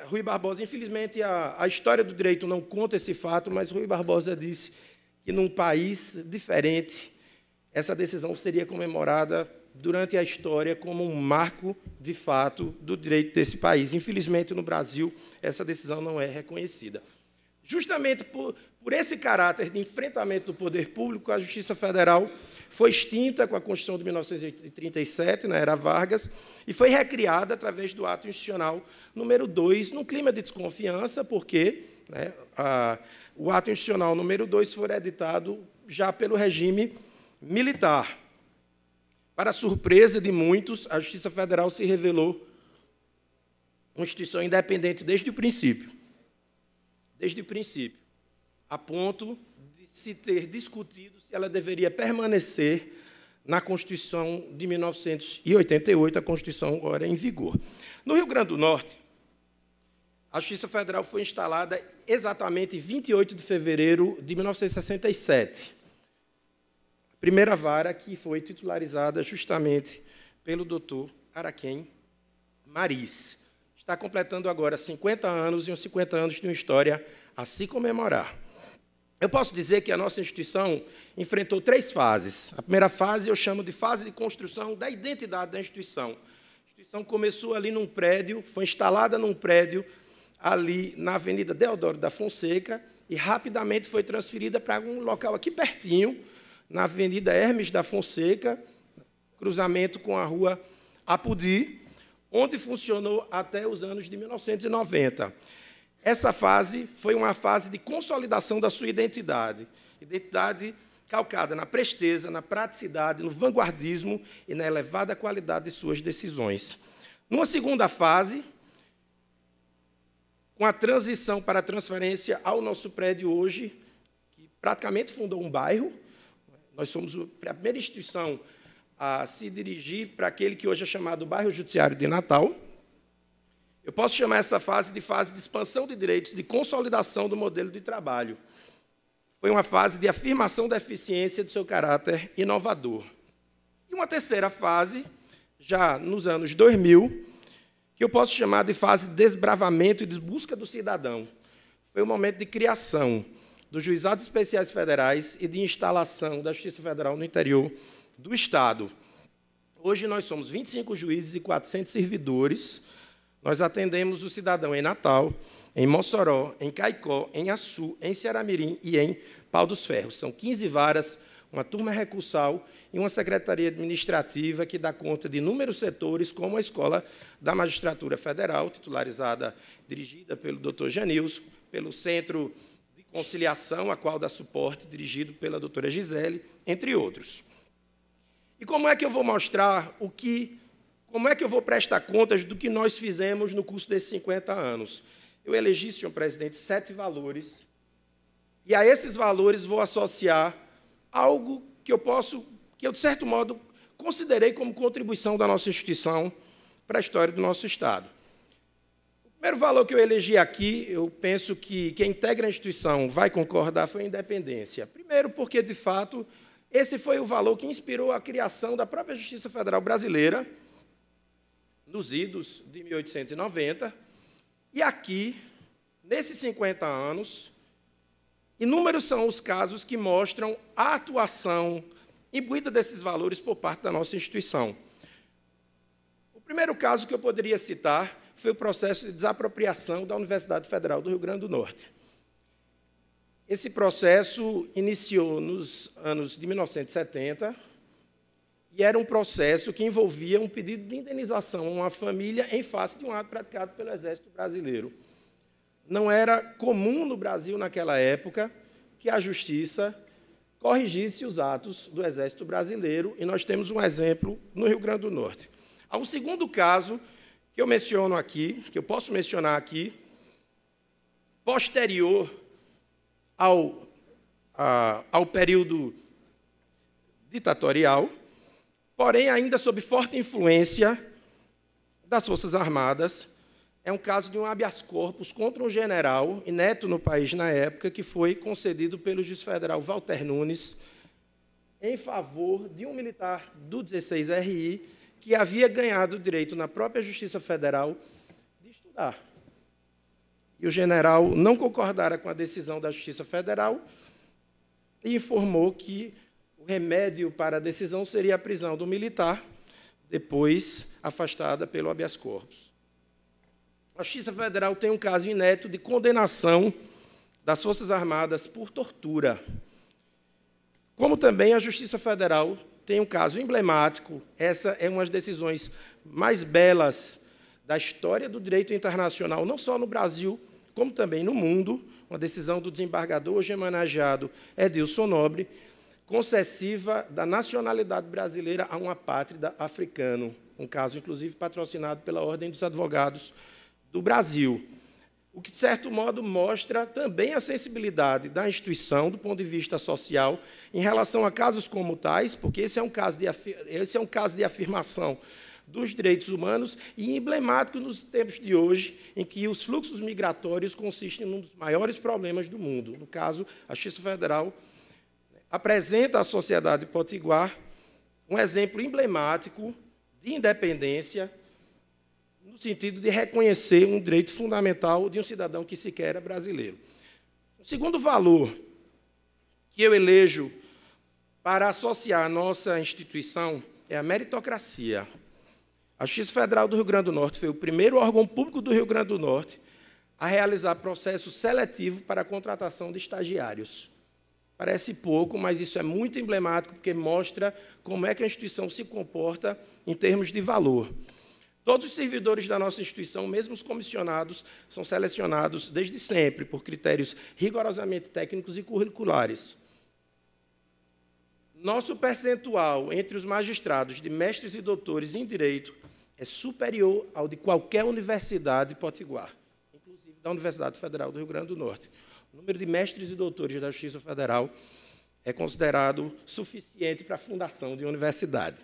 Rui Barbosa, infelizmente, a história do direito não conta esse fato, mas Rui Barbosa disse que, num país diferente, essa decisão seria comemorada durante a história como um marco, de fato, do direito desse país. Infelizmente, no Brasil, essa decisão não é reconhecida. Justamente por esse caráter de enfrentamento do poder público, a Justiça Federal foi extinta com a Constituição de 1937, na era Vargas, e foi recriada através do ato institucional número 2, num clima de desconfiança, porque o ato institucional número 2 foi editado já pelo regime militar. Para a surpresa de muitos, a Justiça Federal se revelou uma instituição independente desde o princípio. Desde o princípio, a ponto de se ter discutido se ela deveria permanecer na Constituição de 1988, a Constituição agora em vigor. No Rio Grande do Norte, a Justiça Federal foi instalada exatamente em 28 de fevereiro de 1967. A primeira vara que foi titularizada justamente pelo doutor Araquém Maris. Está completando agora 50 anos, e uns 50 anos de uma história a se comemorar. Eu posso dizer que a nossa instituição enfrentou 3 fases. A primeira fase eu chamo de fase de construção da identidade da instituição. A instituição começou ali num prédio, foi instalada num prédio ali na Avenida Deodoro da Fonseca e rapidamente foi transferida para um local aqui pertinho, na Avenida Hermes da Fonseca, cruzamento com a Rua Apudi, onde funcionou até os anos de 1990. Essa fase foi uma fase de consolidação da sua identidade calcada na presteza, na praticidade, no vanguardismo e na elevada qualidade de suas decisões. Numa segunda fase, com a transição para a transferência ao nosso prédio hoje, que praticamente fundou um bairro, nós somos a primeira instituição a se dirigir para aquele que hoje é chamado Bairro Judiciário de Natal. Eu posso chamar essa fase de expansão de direitos, de consolidação do modelo de trabalho. Foi uma fase de afirmação da eficiência do seu caráter inovador. E uma terceira fase, já nos anos 2000, que eu posso chamar de fase de desbravamento e de busca do cidadão. Foi um momento de criação dos Juizados Especiais Federais e de instalação da Justiça Federal no interior do Estado. Hoje nós somos 25 juízes e 400 servidores. Nós atendemos o cidadão em Natal, em Mossoró, em Caicó, em Açu, em Ceará-Mirim e em Pau dos Ferros. São 15 varas, uma turma recursal e uma secretaria administrativa que dá conta de inúmeros setores, como a Escola da Magistratura Federal, titularizada, dirigida pelo Dr. Janilson, pelo Centro de Conciliação, a qual dá suporte, dirigido pela doutora Gisele, entre outros. E como é que eu vou mostrar como é que eu vou prestar contas do que nós fizemos no curso desses 50 anos? Eu elegi, senhor presidente, 7 valores, e a esses valores vou associar algo que eu, de certo modo, considerei como contribuição da nossa instituição para a história do nosso Estado. O primeiro valor que eu elegi aqui, eu penso que quem integra a instituição vai concordar, foi a independência. Primeiro porque, de fato, esse foi o valor que inspirou a criação da própria Justiça Federal Brasileira, nos idos de 1890, e aqui, nesses 50 anos, inúmeros são os casos que mostram a atuação imbuída desses valores por parte da nossa instituição. O primeiro caso que eu poderia citar foi o processo de desapropriação da Universidade Federal do Rio Grande do Norte. Esse processo iniciou nos anos de 1970 e era um processo que envolvia um pedido de indenização a uma família em face de um ato praticado pelo Exército Brasileiro. Não era comum no Brasil, naquela época, que a Justiça corrigisse os atos do Exército Brasileiro, e nós temos um exemplo no Rio Grande do Norte. Há um segundo caso que eu menciono aqui, que eu posso mencionar aqui, posterior ao período ditatorial, porém ainda sob forte influência das Forças Armadas. É um caso de um habeas corpus contra um general, inédito no país na época, que foi concedido pelo juiz federal Walter Nunes, em favor de um militar do 16RI, que havia ganhado o direito na própria Justiça Federal de estudar. E o general não concordara com a decisão da Justiça Federal e informou que o remédio para a decisão seria a prisão do militar, depois afastada pelo habeas corpus. A Justiça Federal tem um caso inédito de condenação das Forças Armadas por tortura. Como também a Justiça Federal tem um caso emblemático, essa é uma das decisões mais belas da história do direito internacional, não só no Brasil, como também no mundo, uma decisão do desembargador hoje homenageado Edilson Nobre, concessiva da nacionalidade brasileira a um apátrida africano, um caso, inclusive, patrocinado pela Ordem dos Advogados do Brasil, o que, de certo modo, mostra também a sensibilidade da instituição, do ponto de vista social, em relação a casos como tais, porque esse é um caso de afirmação dos direitos humanos e emblemático nos tempos de hoje, em que os fluxos migratórios consistem num dos maiores problemas do mundo. No caso, a Justiça Federal apresenta à sociedade potiguar um exemplo emblemático de independência, no sentido de reconhecer um direito fundamental de um cidadão que sequer é brasileiro. O segundo valor que eu elejo para associar a nossa instituição é a meritocracia. A Justiça Federal do Rio Grande do Norte foi o primeiro órgão público do Rio Grande do Norte a realizar processo seletivo para a contratação de estagiários. Parece pouco, mas isso é muito emblemático, porque mostra como é que a instituição se comporta em termos de valor. Todos os servidores da nossa instituição, mesmo os comissionados, são selecionados desde sempre por critérios rigorosamente técnicos e curriculares. Nosso percentual entre os magistrados de mestres e doutores em direito é superior ao de qualquer universidade potiguar, inclusive da Universidade Federal do Rio Grande do Norte. O número de mestres e doutores da Justiça Federal é considerado suficiente para a fundação de uma universidade.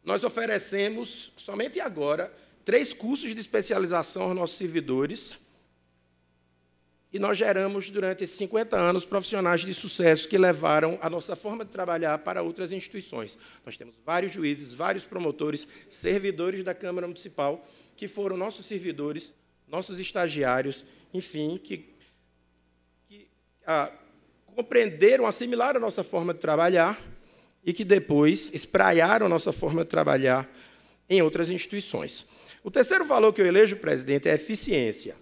Nós oferecemos, somente agora, 3 cursos de especialização aos nossos servidores e nós geramos, durante esses 50 anos, profissionais de sucesso que levaram a nossa forma de trabalhar para outras instituições. Nós temos vários juízes, vários promotores, servidores da Câmara Municipal, que foram nossos servidores, nossos estagiários, enfim, que compreenderam, assimilaram a nossa forma de trabalhar e que depois espraiaram a nossa forma de trabalhar em outras instituições. O terceiro valor que eu elejo, presidente, é a eficiência.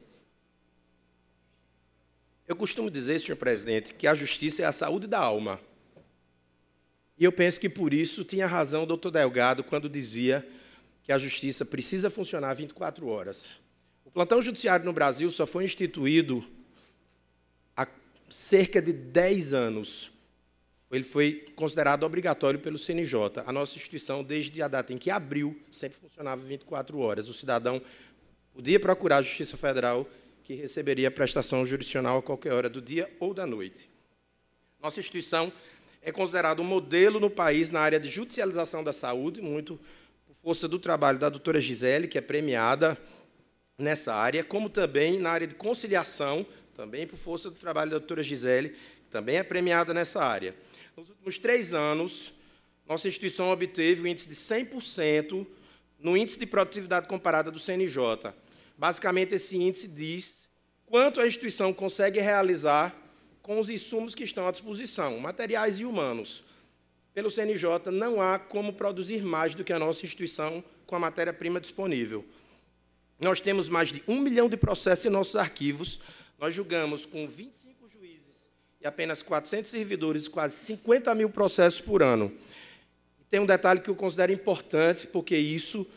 Eu costumo dizer, senhor presidente, que a justiça é a saúde da alma. E eu penso que, por isso, tinha razão o doutor Delgado quando dizia que a justiça precisa funcionar 24 horas. O plantão judiciário no Brasil só foi instituído há cerca de 10 anos. Ele foi considerado obrigatório pelo CNJ. A nossa instituição, desde a data em que abriu, sempre funcionava 24 horas. O cidadão podia procurar a Justiça Federal, que receberia a prestação jurisdicional a qualquer hora do dia ou da noite. Nossa instituição é considerada um modelo no país na área de judicialização da saúde, muito por força do trabalho da doutora Gisele, que é premiada nessa área, como também na área de conciliação, também por força do trabalho da doutora Gisele, que também é premiada nessa área. Nos últimos 3 anos, nossa instituição obteve o índice de 100% no índice de produtividade comparada do CNJ. Basicamente, esse índice diz quanto a instituição consegue realizar com os insumos que estão à disposição, materiais e humanos. Pelo CNJ, não há como produzir mais do que a nossa instituição com a matéria-prima disponível. Nós temos mais de 1 milhão de processos em nossos arquivos, nós julgamos com 25 juízes e apenas 400 servidores, quase 50 mil processos por ano. Tem um detalhe que eu considero importante, porque isso,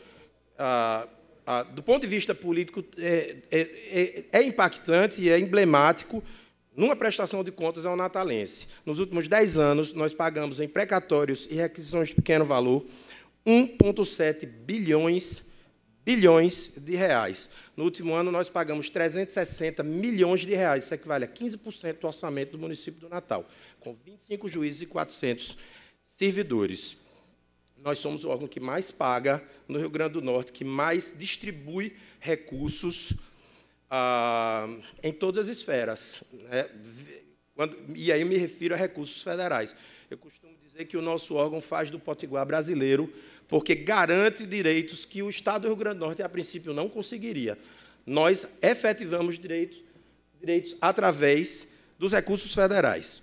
do ponto de vista político, é impactante e é emblemático numa prestação de contas ao natalense. Nos últimos 10 anos, nós pagamos em precatórios e requisições de pequeno valor 1,7 bilhões de reais. No último ano, nós pagamos 360 milhões de reais, isso equivale a 15% do orçamento do município do Natal, com 25 juízes e 400 servidores. Nós somos o órgão que mais paga no Rio Grande do Norte, que mais distribui recursos em todas as esferas, né? E aí eu me refiro a recursos federais. Eu costumo dizer que o nosso órgão faz do potiguar brasileiro, porque garante direitos que o Estado do Rio Grande do Norte, a princípio, não conseguiria. Nós efetivamos direitos através dos recursos federais.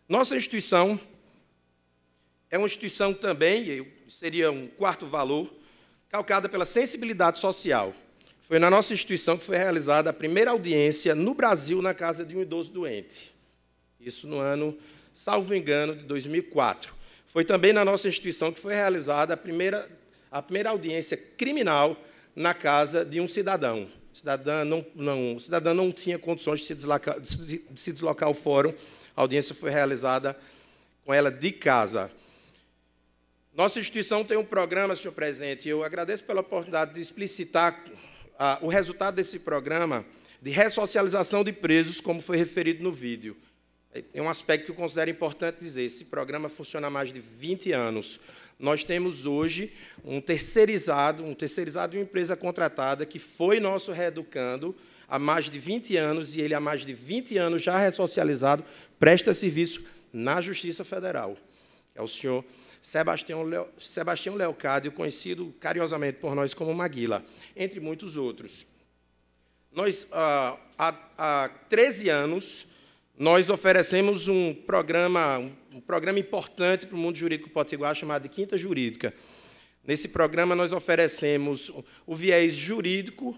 Nossa instituição é uma instituição também, seria um quarto valor, calcada pela sensibilidade social. Foi na nossa instituição que foi realizada a primeira audiência no Brasil na casa de um idoso doente. Isso no ano, salvo engano, de 2004. Foi também na nossa instituição que foi realizada a primeira audiência criminal na casa de um cidadão. O cidadão não tinha condições de se deslocar ao fórum. A audiência foi realizada com ela de casa. Nossa instituição tem um programa, senhor presidente, e eu agradeço pela oportunidade de explicitar o resultado desse programa de ressocialização de presos, como foi referido no vídeo. Tem um aspecto que eu considero importante dizer. Esse programa funciona há mais de 20 anos. Nós temos hoje um terceirizado de uma empresa contratada, que foi nosso reeducando há mais de 20 anos, e ele há mais de 20 anos já ressocializado, presta serviço na Justiça Federal. É o senhor Sebastião Leocádio, conhecido carinhosamente por nós como Maguila, entre muitos outros. Nós, há 13 anos, nós oferecemos um programa importante para o mundo jurídico potiguar, chamado de Quinta Jurídica. Nesse programa, nós oferecemos o viés jurídico,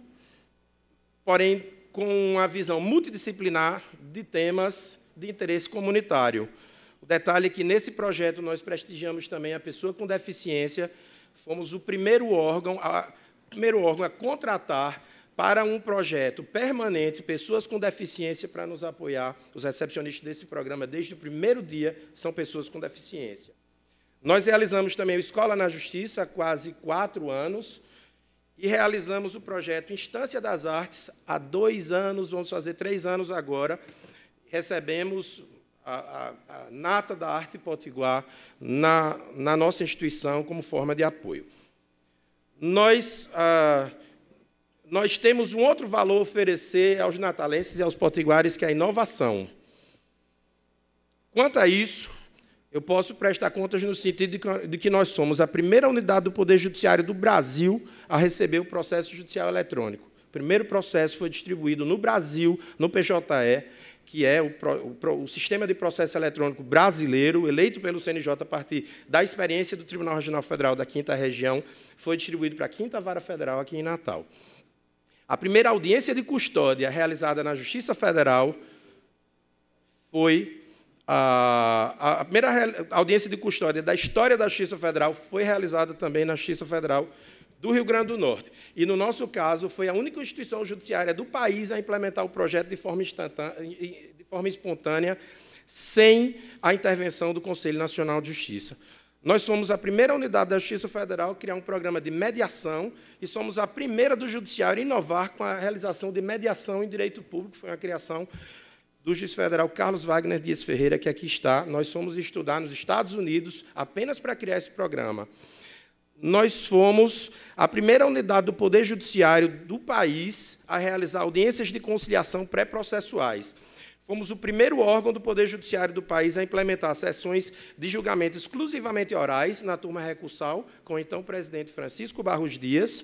porém com uma visão multidisciplinar de temas de interesse comunitário. O detalhe é que, nesse projeto, nós prestigiamos também a pessoa com deficiência, fomos o primeiro órgão a contratar para um projeto permanente pessoas com deficiência para nos apoiar. Os recepcionistas desse programa, desde o primeiro dia, são pessoas com deficiência. Nós realizamos também o Escola na Justiça há quase 4 anos e realizamos o projeto Instância das Artes há 2 anos, vamos fazer 3 anos agora. Recebemos a nata da arte potiguar na nossa instituição como forma de apoio. Nós temos um outro valor a oferecer aos natalenses e aos potiguares, que é a inovação. Quanto a isso, eu posso prestar contas no sentido de que nós somos a primeira unidade do Poder Judiciário do Brasil a receber o processo judicial eletrônico. O primeiro processo foi distribuído no Brasil, no PJE, que é o sistema de processo eletrônico brasileiro, eleito pelo CNJ a partir da experiência do Tribunal Regional Federal da 5ª Região, foi distribuído para a 5ª Vara Federal aqui em Natal. A primeira audiência de custódia realizada na Justiça Federal foi a primeira audiência de custódia da história da Justiça Federal foi realizada também na Justiça Federal do Rio Grande do Norte. E, no nosso caso, foi a única instituição judiciária do país a implementar o projeto de forma espontânea, sem a intervenção do Conselho Nacional de Justiça. Nós somos a primeira unidade da Justiça Federal a criar um programa de mediação e somos a primeira do Judiciário a inovar com a realização de mediação em direito público, foi uma criação do juiz federal Carlos Wagner Dias Ferreira, que aqui está. Nós fomos estudar nos Estados Unidos apenas para criar esse programa. Nós fomos a primeira unidade do Poder Judiciário do país a realizar audiências de conciliação pré-processuais. Fomos o primeiro órgão do Poder Judiciário do país a implementar sessões de julgamento exclusivamente orais na turma recursal, com o então presidente Francisco Barros Dias.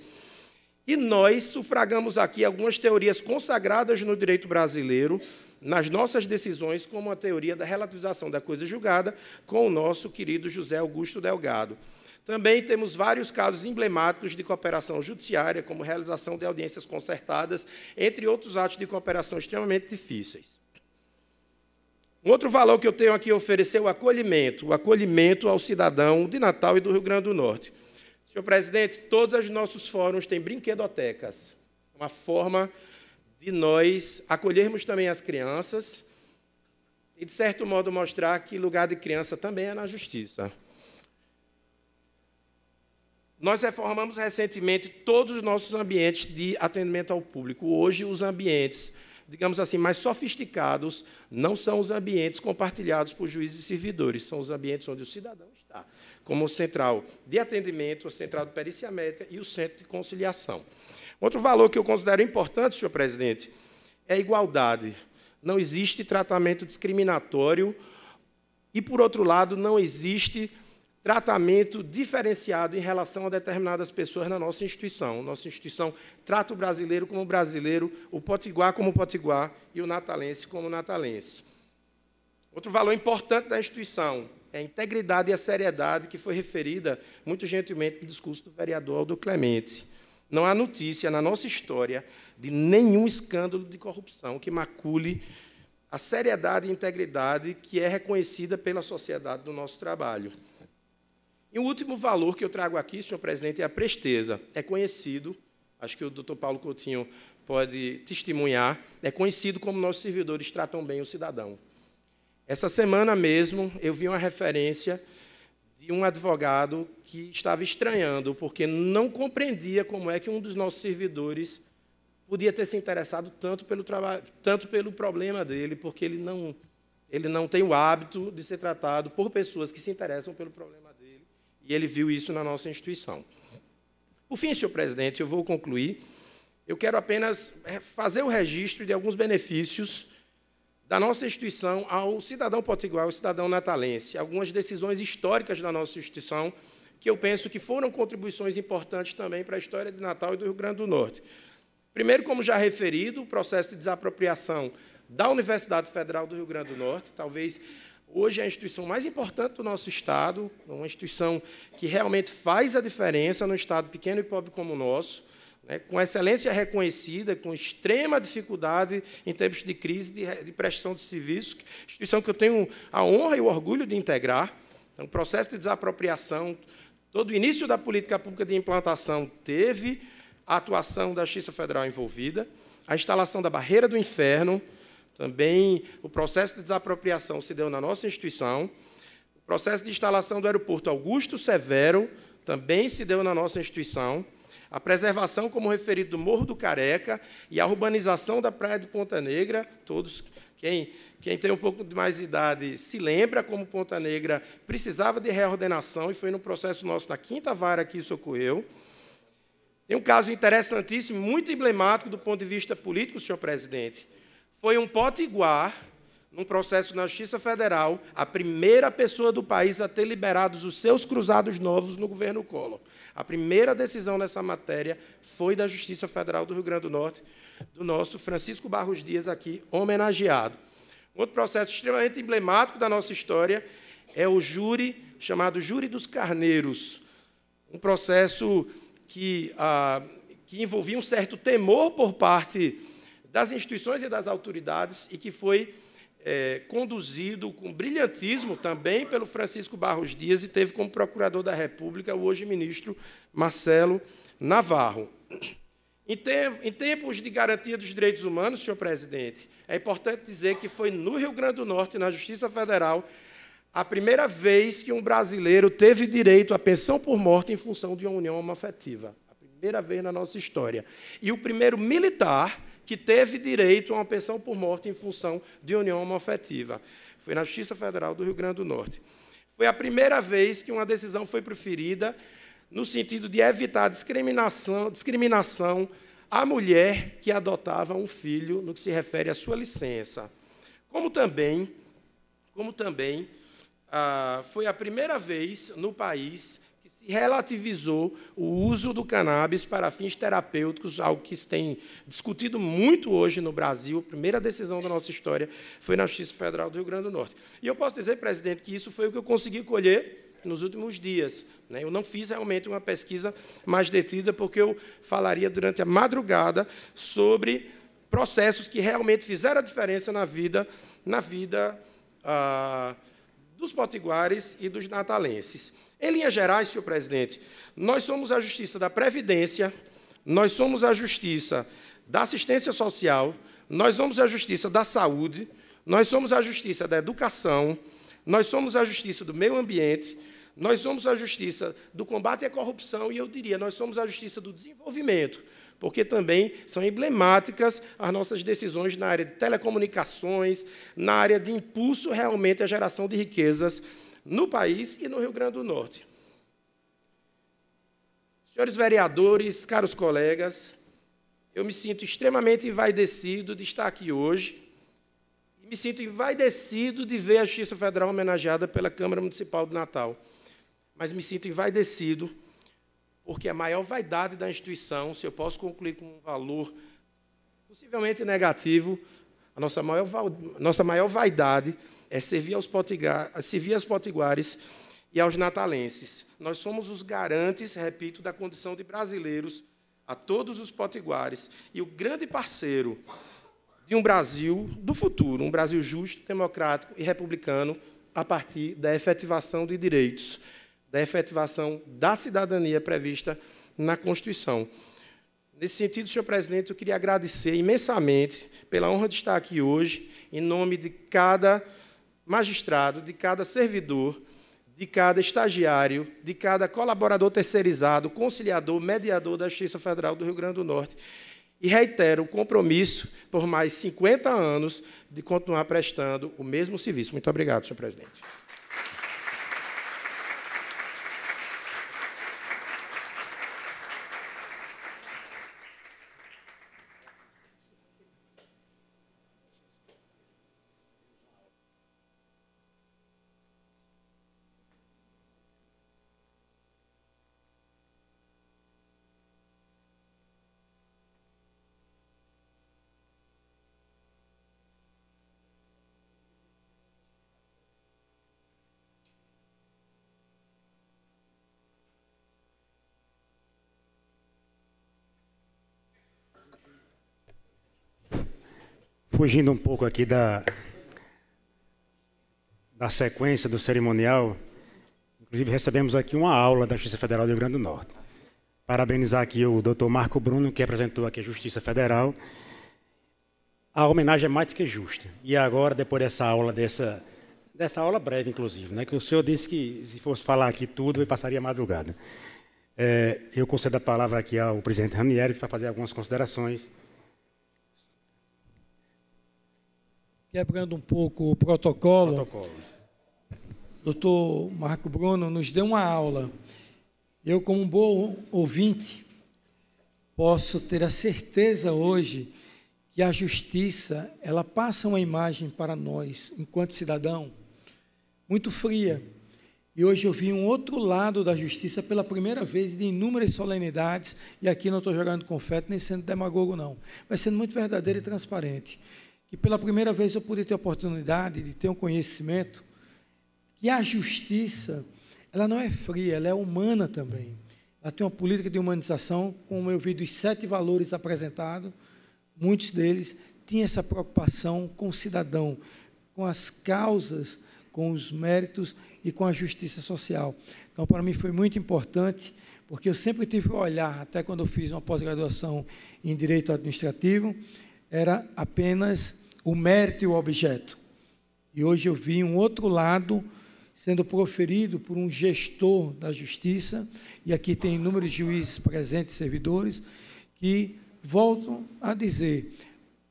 E nós sufragamos aqui algumas teorias consagradas no direito brasileiro, nas nossas decisões, como a teoria da relativização da coisa julgada, com o nosso querido José Augusto Delgado. Também temos vários casos emblemáticos de cooperação judiciária, como realização de audiências concertadas, entre outros atos de cooperação extremamente difíceis. Um outro valor que eu tenho aqui a oferecer é o acolhimento ao cidadão de Natal e do Rio Grande do Norte. Senhor presidente, todos os nossos fóruns têm brinquedotecas, uma forma de nós acolhermos também as crianças e, de certo modo, mostrar que lugar de criança também é na justiça. Nós reformamos recentemente todos os nossos ambientes de atendimento ao público. Hoje, os ambientes, digamos assim, mais sofisticados, não são os ambientes compartilhados por juízes e servidores, são os ambientes onde o cidadão está, como o central de atendimento, a central de perícia médica e o centro de conciliação. Outro valor que eu considero importante, senhor presidente, é a igualdade. Não existe tratamento discriminatório e, por outro lado, não existe tratamento diferenciado em relação a determinadas pessoas na nossa instituição. Nossa instituição trata o brasileiro como brasileiro, o potiguar como potiguar e o natalense como natalense. Outro valor importante da instituição é a integridade e a seriedade que foi referida muito gentilmente no discurso do vereador Aldo Clemente. Não há notícia na nossa história de nenhum escândalo de corrupção que macule a seriedade e integridade que é reconhecida pela sociedade do nosso trabalho. E o último valor que eu trago aqui, senhor presidente, é a presteza. É conhecido, acho que o doutor Paulo Coutinho pode testemunhar, é conhecido como nossos servidores tratam bem o cidadão. Essa semana mesmo, eu vi uma referência de um advogado que estava estranhando, porque não compreendia como é que um dos nossos servidores podia ter se interessado tanto pelo trabalho, tanto pelo problema dele, porque ele não tem o hábito de ser tratado por pessoas que se interessam pelo problema dele, e ele viu isso na nossa instituição. Por fim, senhor presidente, eu vou concluir. Eu quero apenas fazer o registro de alguns benefícios da nossa instituição ao cidadão potiguar, ao cidadão natalense, algumas decisões históricas da nossa instituição que eu penso que foram contribuições importantes também para a história de Natal e do Rio Grande do Norte. Primeiro, como já referido, o processo de desapropriação da Universidade Federal do Rio Grande do Norte, talvez hoje é a instituição mais importante do nosso Estado, uma instituição que realmente faz a diferença num Estado pequeno e pobre como o nosso, com excelência reconhecida, com extrema dificuldade em tempos de crise de prestação de serviços, instituição que eu tenho a honra e o orgulho de integrar. Então, o processo de desapropriação, todo o início da política pública de implantação teve a atuação da Justiça Federal envolvida, a instalação da Barreira do Inferno, também o processo de desapropriação se deu na nossa instituição, o processo de instalação do aeroporto Augusto Severo também se deu na nossa instituição, a preservação, como referido, do Morro do Careca e a urbanização da Praia de Ponta Negra. Todos, quem tem um pouco de mais idade se lembra como Ponta Negra precisava de reordenação e foi no processo nosso na 5ª Vara que isso ocorreu. Tem um caso interessantíssimo, muito emblemático do ponto de vista político, senhor presidente. Foi um potiguar, num processo na Justiça Federal, a primeira pessoa do país a ter liberado os seus cruzados novos no governo Collor. A primeira decisão nessa matéria foi da Justiça Federal do Rio Grande do Norte, do nosso Francisco Barros Dias, aqui homenageado. Outro processo extremamente emblemático da nossa história é o júri, chamado Júri dos Carneiros, um processo que envolvia um certo temor por parte das instituições e das autoridades e que foi conduzido com brilhantismo também pelo Francisco Barros Dias e teve como procurador da República o hoje ministro Marcelo Navarro. Em tempos de garantia dos direitos humanos, senhor presidente, é importante dizer que foi no Rio Grande do Norte, na Justiça Federal, a primeira vez que um brasileiro teve direito à pensão por morte em função de uma união homoafetiva. A primeira vez na nossa história. E o primeiro militar que teve direito a uma pensão por morte em função de união homoafetiva. Foi na Justiça Federal do Rio Grande do Norte. Foi a primeira vez que uma decisão foi proferida no sentido de evitar discriminação à mulher que adotava um filho no que se refere à sua licença. Como também foi a primeira vez no país que se relativizou o uso do cannabis para fins terapêuticos, algo que se tem discutido muito hoje no Brasil. A primeira decisão da nossa história foi na Justiça Federal do Rio Grande do Norte. E eu posso dizer, presidente, que isso foi o que eu consegui colher nos últimos dias. Eu não fiz realmente uma pesquisa mais detida, porque eu falaria durante a madrugada sobre processos que realmente fizeram a diferença na vida dos potiguares e dos natalenses. Em linhas gerais, senhor presidente, nós somos a Justiça da Previdência, nós somos a Justiça da Assistência Social, nós somos a Justiça da Saúde, nós somos a Justiça da Educação, nós somos a Justiça do Meio Ambiente, nós somos a Justiça do Combate à Corrupção e, eu diria, nós somos a Justiça do Desenvolvimento, porque também são emblemáticas as nossas decisões na área de telecomunicações, na área de impulso realmente à geração de riquezas no país e no Rio Grande do Norte. Senhores vereadores, caros colegas, eu me sinto extremamente envaidecido de estar aqui hoje e me sinto envaidecido de ver a Justiça Federal homenageada pela Câmara Municipal de Natal. Mas me sinto envaidecido porque a maior vaidade da instituição, se eu posso concluir com um valor possivelmente negativo, a nossa maior vaidade é servir aos potiguares e aos natalenses. Nós somos os garantes, repito, da condição de brasileiros a todos os potiguares e o grande parceiro de um Brasil do futuro, um Brasil justo, democrático e republicano, a partir da efetivação de direitos, da efetivação da cidadania prevista na Constituição. Nesse sentido, senhor presidente, eu queria agradecer imensamente pela honra de estar aqui hoje, em nome de cada magistrado, de cada servidor, de cada estagiário, de cada colaborador terceirizado, conciliador, mediador da Justiça Federal do Rio Grande do Norte. E reitero o compromisso, por mais 50 anos, de continuar prestando o mesmo serviço. Muito obrigado, senhor presidente. Fugindo um pouco aqui da sequência do cerimonial, inclusive recebemos aqui uma aula da Justiça Federal do Rio Grande do Norte. Parabenizar aqui o doutor Marco Bruno, que apresentou aqui a Justiça Federal. A homenagem é mais do que justa. E agora, depois dessa aula breve, inclusive, né, que o senhor disse que, se fosse falar aqui tudo, eu passaria a madrugada. Eu concedo a palavra aqui ao presidente Ranieri para fazer algumas considerações. Quebrando um pouco o protocolo. Doutor Marco Bruno nos deu uma aula. Eu, como um bom ouvinte, posso ter a certeza hoje que a justiça, ela passa uma imagem para nós, enquanto cidadão, muito fria. E hoje eu vi um outro lado da justiça pela primeira vez, de inúmeras solenidades, e aqui não estou jogando confete, nem sendo demagogo, não. Mas sendo muito verdadeiro e transparente. Que pela primeira vez eu pude ter a oportunidade de ter um conhecimento que a justiça, ela não é fria, ela é humana também. Ela tem uma política de humanização, como eu vi dos 7 valores apresentados, muitos deles tinham essa preocupação com o cidadão, com as causas, com os méritos e com a justiça social. Então, para mim, foi muito importante, porque eu sempre tive o olhar, até quando eu fiz uma pós-graduação em Direito Administrativo, era apenas o mérito e o objeto. E hoje eu vi um outro lado sendo proferido por um gestor da justiça, e aqui tem inúmeros juízes presentes, servidores, que voltam a dizer,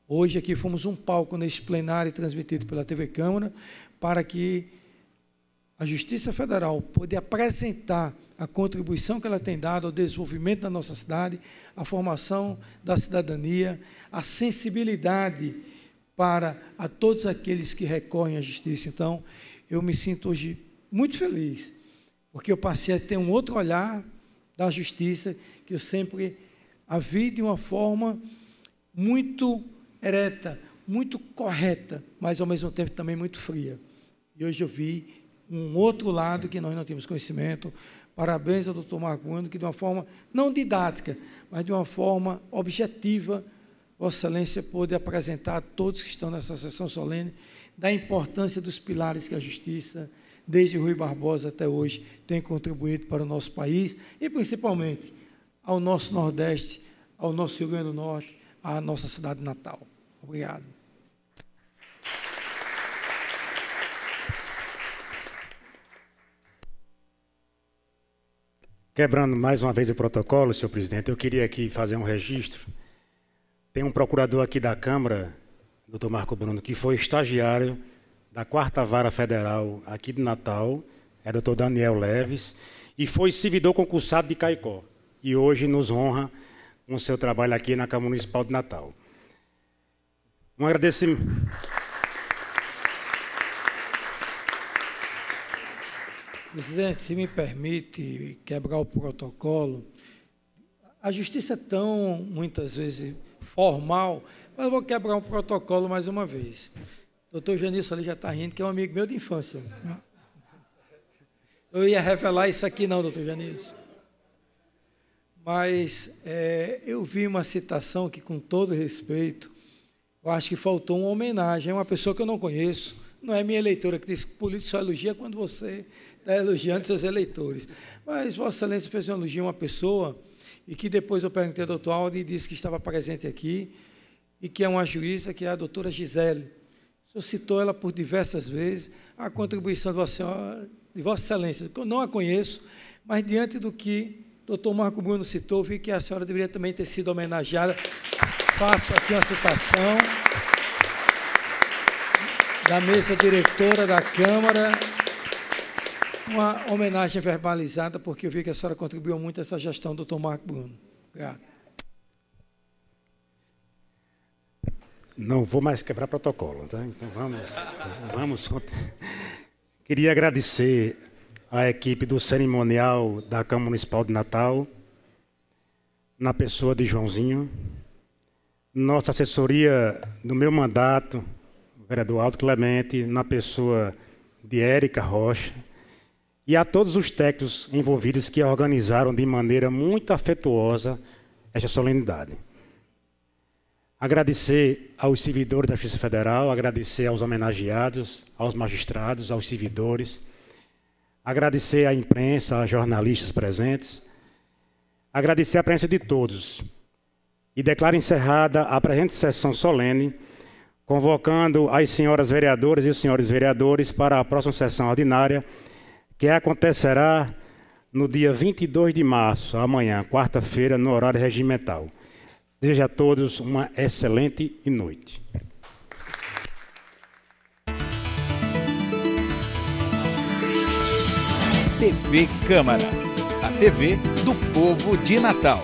Hoje aqui fomos um palco neste plenário transmitido pela TV Câmara para que a Justiça Federal poder apresentar a contribuição que ela tem dado ao desenvolvimento da nossa cidade, à formação da cidadania, a sensibilidade para a todos aqueles que recorrem à justiça. Então, eu me sinto hoje muito feliz, porque eu passei a ter um outro olhar da justiça, que eu sempre a vi de uma forma muito ereta, muito correta, mas ao mesmo tempo também muito fria. E hoje eu vi um outro lado que nós não tínhamos conhecimento. Parabéns ao doutor Marco Bruno, que de uma forma não didática, mas de uma forma objetiva, Vossa Excelência pôde apresentar a todos que estão nessa sessão solene da importância dos pilares que a justiça, desde Rui Barbosa até hoje, tem contribuído para o nosso país e, principalmente, ao nosso Nordeste, ao nosso Rio Grande do Norte, à nossa cidade natal. Obrigado. Quebrando mais uma vez o protocolo, senhor presidente, eu queria aqui fazer um registro. Tem um procurador aqui da Câmara, doutor Marco Bruno, que foi estagiário da 4ª Vara Federal aqui de Natal, é doutor Daniel Leves, e foi servidor concursado de Caicó. E hoje nos honra com o seu trabalho aqui na Câmara Municipal de Natal. Um agradecimento. Presidente, se me permite quebrar o protocolo, a justiça é tão, muitas vezes, formal, mas eu vou quebrar um protocolo mais uma vez. O doutor Janilson ali já está rindo, que é um amigo meu de infância. Eu ia revelar isso aqui não, doutor Janilson. Mas eu vi uma citação que, com todo respeito, eu acho que faltou uma homenagem a uma pessoa que eu não conheço, não é minha eleitora, que diz que político só elogia quando você está elogiando seus eleitores. Mas Vossa Excelência fez um elogio a uma pessoa, e que depois eu perguntei ao doutor Aldo e disse que estava presente aqui, e que é uma juíza, que é a doutora Gisele. O senhor citou ela por diversas vezes, a contribuição de Vossa Excelência, que eu não a conheço, mas diante do que o doutor Marco Bruno citou, vi que a senhora deveria também ter sido homenageada. Faço aqui uma citação da mesa diretora da Câmara, uma homenagem verbalizada, porque eu vi que a senhora contribuiu muito a essa gestão do doutor Marco Bruno. Obrigado. Não vou mais quebrar protocolo, tá? Então vamos. Queria agradecer à equipe do cerimonial da Câmara Municipal de Natal, na pessoa de Joãozinho, nossa assessoria do meu mandato, o vereador Aldo Clemente, na pessoa de Érica Rocha, e a todos os técnicos envolvidos que organizaram de maneira muito afetuosa esta solenidade. Agradecer aos servidores da Justiça Federal, agradecer aos homenageados, aos magistrados, aos servidores, agradecer à imprensa, aos jornalistas presentes, agradecer a presença de todos e declaro encerrada a presente sessão solene, convocando as senhoras vereadoras e os senhores vereadores para a próxima sessão ordinária, que acontecerá no dia 22 de março, amanhã, quarta-feira, no horário regimental. Desejo a todos uma excelente noite. TV Câmara, a TV do povo de Natal.